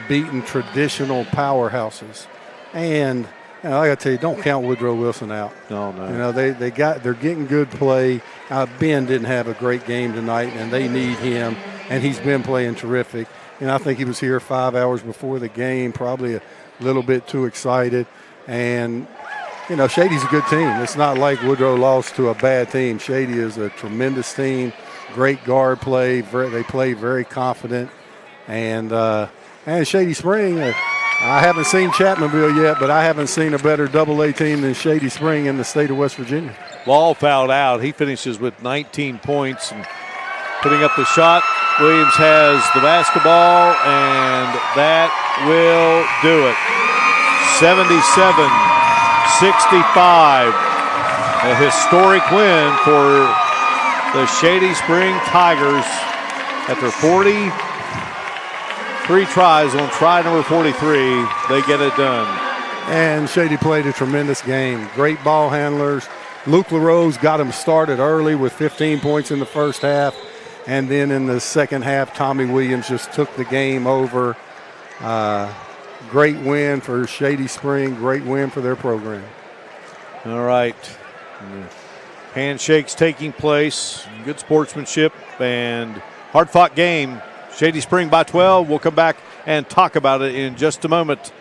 beating traditional powerhouses. And you know, I got to tell you, don't count Woodrow Wilson out. No. You know, they're getting good play. Ben didn't have a great game tonight, and they need him, and he's been playing terrific. And I think he was here 5 hours before the game, probably a little bit too excited. And, you know, Shady's a good team. It's not like Woodrow lost to a bad team. Shady is a tremendous team. Great guard play. They play very confident. And Shady Spring, I haven't seen Chapmanville yet, but I haven't seen a better AA team than Shady Spring in the state of West Virginia. Law fouled out. He finishes with 19 points and putting up the shot. Williams has the basketball, and that will do it. 77-65. A historic win for the Shady Spring Tigers after 43 tries on try number 43. They get it done. And Shady played a tremendous game. Great ball handlers. Luke LaRose got him started early with 15 points in the first half. And then in the second half, Tommy Williams just took the game over. Great win for Shady Spring. Great win for their program. All right. Handshakes taking place, good sportsmanship, and hard-fought game. Shady Spring by 12. We'll come back and talk about it in just a moment.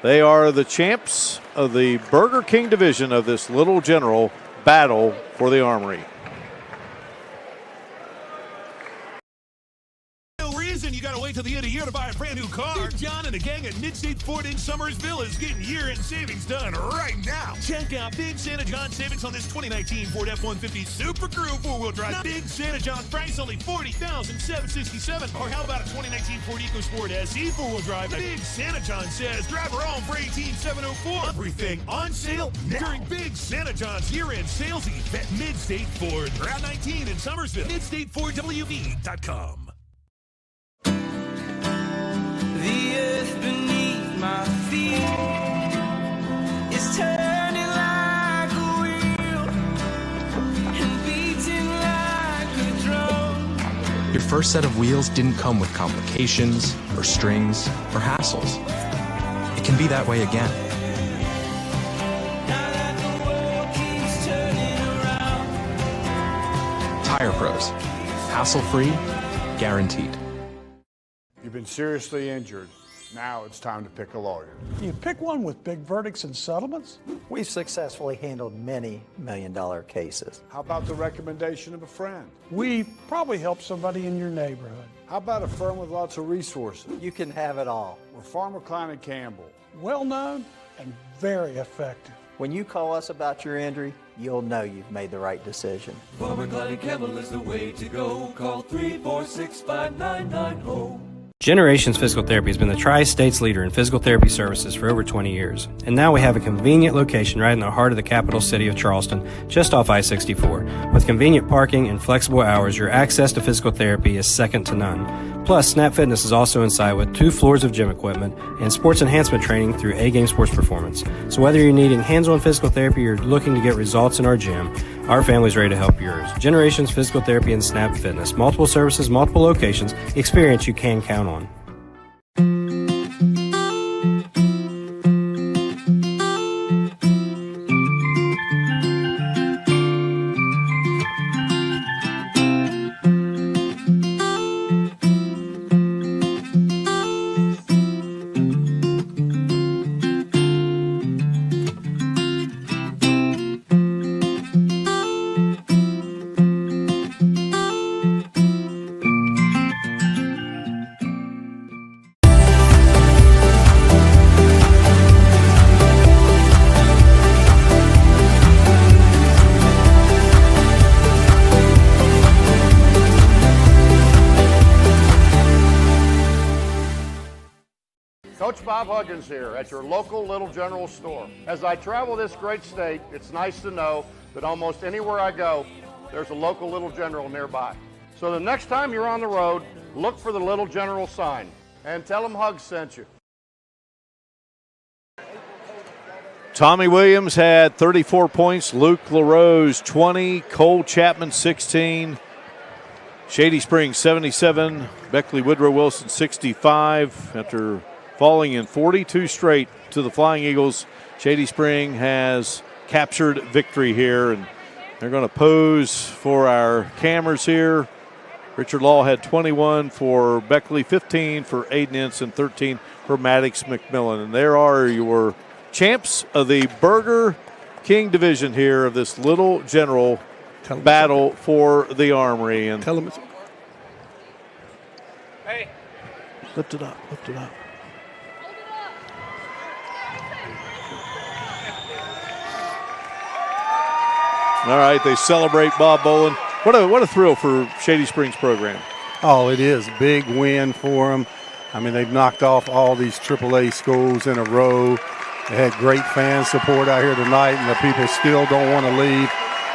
They are the champs of the Burger King division of this Little General battle for the Armory. You gotta wait till the end of the year to buy a brand new car. Big John and the gang at Mid-State Ford in Summersville is getting year-end savings done right now. Check out Big Santa John savings on this 2019 Ford F-150 Super Crew 4-wheel drive. Big Santa John price only $40,767. Or how about a 2019 Ford EcoSport SE 4-wheel drive? Big Santa John says drive her home for $18,704. Everything on sale now during Big Santa John's year-end sales event. Mid-State Ford, Route 19 in Summersville. MidStateFordWV.com. The earth beneath my feet is turning like a wheel and beating like a drum. Your first set of wheels didn't come with complications or strings or hassles. It can be that way again. Now that the world keeps turning around. Tire Pros. Hassle-free, guaranteed. You've been seriously injured. Now it's time to pick a lawyer. You pick one with big verdicts and settlements? We've successfully handled many million-dollar cases. How about the recommendation of a friend? We probably help somebody in your neighborhood. How about a firm with lots of resources? You can have it all. We're Farmer Klein & Campbell. Well known and very effective. When you call us about your injury, you'll know you've made the right decision. Farmer Clyde Campbell is the way to go. Call 346-5990. Generations Physical Therapy has been the Tri-State's leader in physical therapy services for over 20 years. And now we have a convenient location right in the heart of the capital city of Charleston, just off I-64. With convenient parking and flexible hours, your access to physical therapy is second to none. Plus, Snap Fitness is also inside with 2 floors of gym equipment and sports enhancement training through A-Game Sports Performance. So whether you're needing hands-on physical therapy or looking to get results in our gym, our family's ready to help yours. Generations Physical Therapy and Snap Fitness. Multiple services, multiple locations. Experience you can count on. Coach Bob Huggins here at your local Little General store. As I travel this great state, it's nice to know that almost anywhere I go, there's a local Little General nearby. So the next time you're on the road, look for the Little General sign and tell them Hugs sent you. Tommy Williams had 34 points, Luke LaRose 20, Cole Chapman 16, Shady Springs 77, Beckley Woodrow Wilson 65. After falling in 42 straight to the Flying Eagles, Shady Spring has captured victory here, and they're going to pose for our cameras here. Richard Law had 21 for Beckley, 15 for Aiden Ince, and 13 for Maddox McMillan. And there are your champs of the Burger King division here of this Little General battle for the Armory. And tell them it's hey, lift it up, lift it up. All right, they celebrate Bob Bolin. What a thrill for Shady Springs program. Oh, it is. Big win for them. I mean, they've knocked off all these AAA schools in a row. They had great fan support out here tonight, and the people still don't want to leave.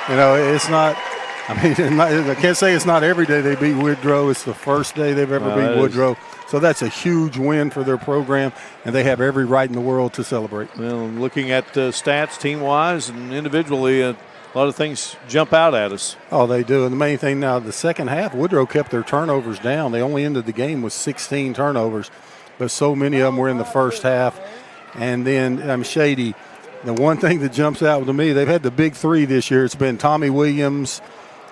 You know, it's not – I mean, I can't say it's not every day they beat Woodrow. It's the first day they've ever beat Woodrow. So that's a huge win for their program, and they have every right in the world to celebrate. Well, looking at stats team-wise and individually, a lot of things jump out at us. Oh, they do. And the main thing now, the second half, Woodrow kept their turnovers down. They only ended the game with 16 turnovers, but so many of them were in the first half. And then Shady, the one thing that jumps out to me, they've had the big three this year. It's been Tommy Williams,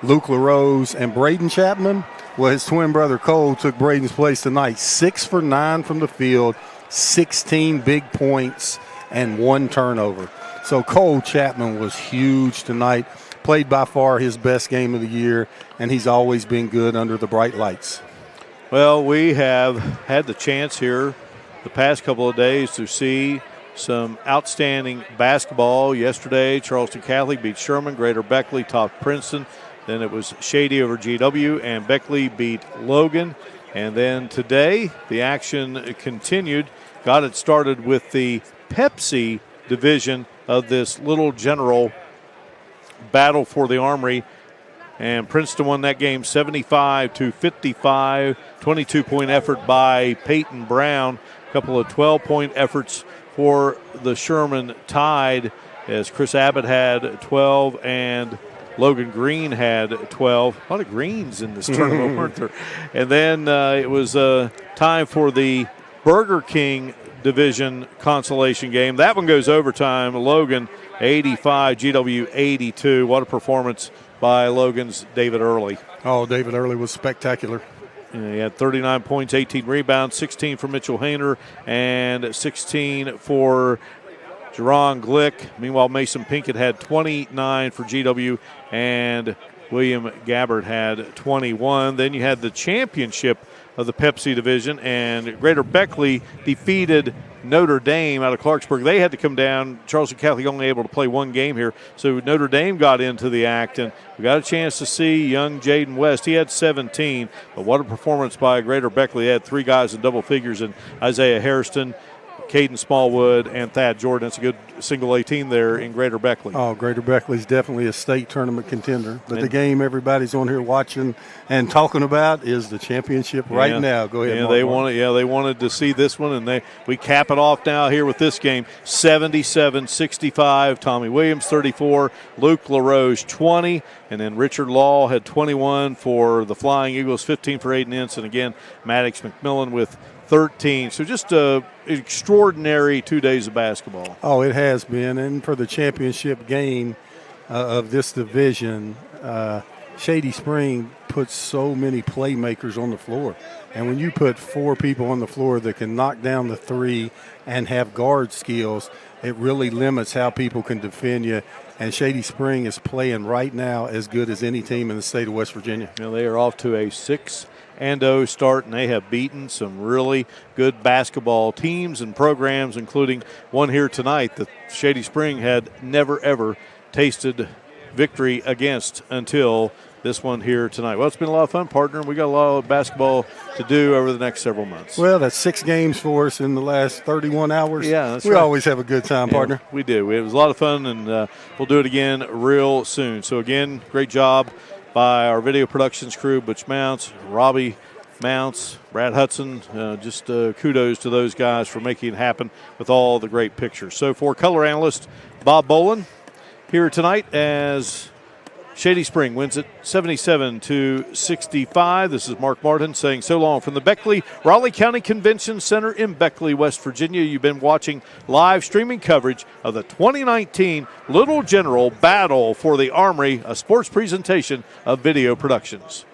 Luke LaRose, and Braden Chapman. Well, his twin brother Cole took Braden's place tonight. 6 for 9 from the field, 16 big points, and 1 turnover. So Cole Chapman was huge tonight, played by far his best game of the year, and he's always been good under the bright lights. Well, we have had the chance here the past couple of days to see some outstanding basketball. Yesterday, Charleston Catholic beat Sherman, Greater Beckley topped Princeton. Then it was Shady over GW, and Beckley beat Logan. And then today, the action continued. Got it started with the Pepsi division of this Little General battle for the Armory. And Princeton won that game 75-55. 22-point effort by Peyton Brown. A couple of 12-point efforts for the Sherman Tide, as Chris Abbott had 12 and Logan Green had 12. A lot of greens in this tournament, weren't there? And then it was time for the Burger King division consolation game. That one goes overtime. Logan 85, GW 82. What a performance by Logan's David Early. Oh, David Early was spectacular. Yeah, he had 39 points, 18 rebounds, 16 for Mitchell Hayner, and 16 for Jerron Glick. Meanwhile, Mason Pinkett had 29 for GW, and William Gabbard had 21. Then you had the championship of the Pepsi division, and Greater Beckley defeated Notre Dame out of Clarksburg. They had to come down. Charleston Catholic only able to play one game here, so Notre Dame got into the act, and we got a chance to see young Jaden West. He had 17, but what a performance by Greater Beckley. They had 3 guys in double figures, in Isaiah Hairston, Caden Smallwood, and Thad Jordan. That's a good single A team there in Greater Beckley. Oh, Greater Beckley's definitely a state tournament contender. But the game everybody's on here watching and talking about is the championship right now. Go ahead. Yeah, Mark. they wanted to see this one, and we cap it off now here with this game. 77-65. Tommy Williams 34, Luke LaRoche 20, and then Richard Law had 21 for the Flying Eagles, 15 for Aiden Ince, and again Maddox McMillan with 13. So just an extraordinary 2 days of basketball. Oh, it has been. And for the championship game of this division, Shady Spring puts so many playmakers on the floor. And when you put 4 people on the floor that can knock down the 3 and have guard skills, it really limits how people can defend you. And Shady Spring is playing right now as good as any team in the state of West Virginia. You know, they are off to a 6-0 start, and they have beaten some really good basketball teams and programs, including one here tonight that Shady Spring had never, ever tasted victory against until this one here tonight. Well, it's been a lot of fun, partner. We got a lot of basketball to do over the next several months. Well, that's 6 games for us in the last 31 hours. Yeah, that's we right. always have a good time, partner. We do. It was a lot of fun, and we'll do it again real soon. So, again, great job by our video productions crew, Butch Mounts, Robbie Mounts, Brad Hudson. Just kudos to those guys for making it happen with all the great pictures. So for color analyst Bob Bolin here tonight as Shady Spring wins it 77-65. This is Mark Martin saying so long from the Beckley Raleigh County Convention Center in Beckley, West Virginia. You've been watching live streaming coverage of the 2019 Little General Battle for the Armory, a sports presentation of Video Productions.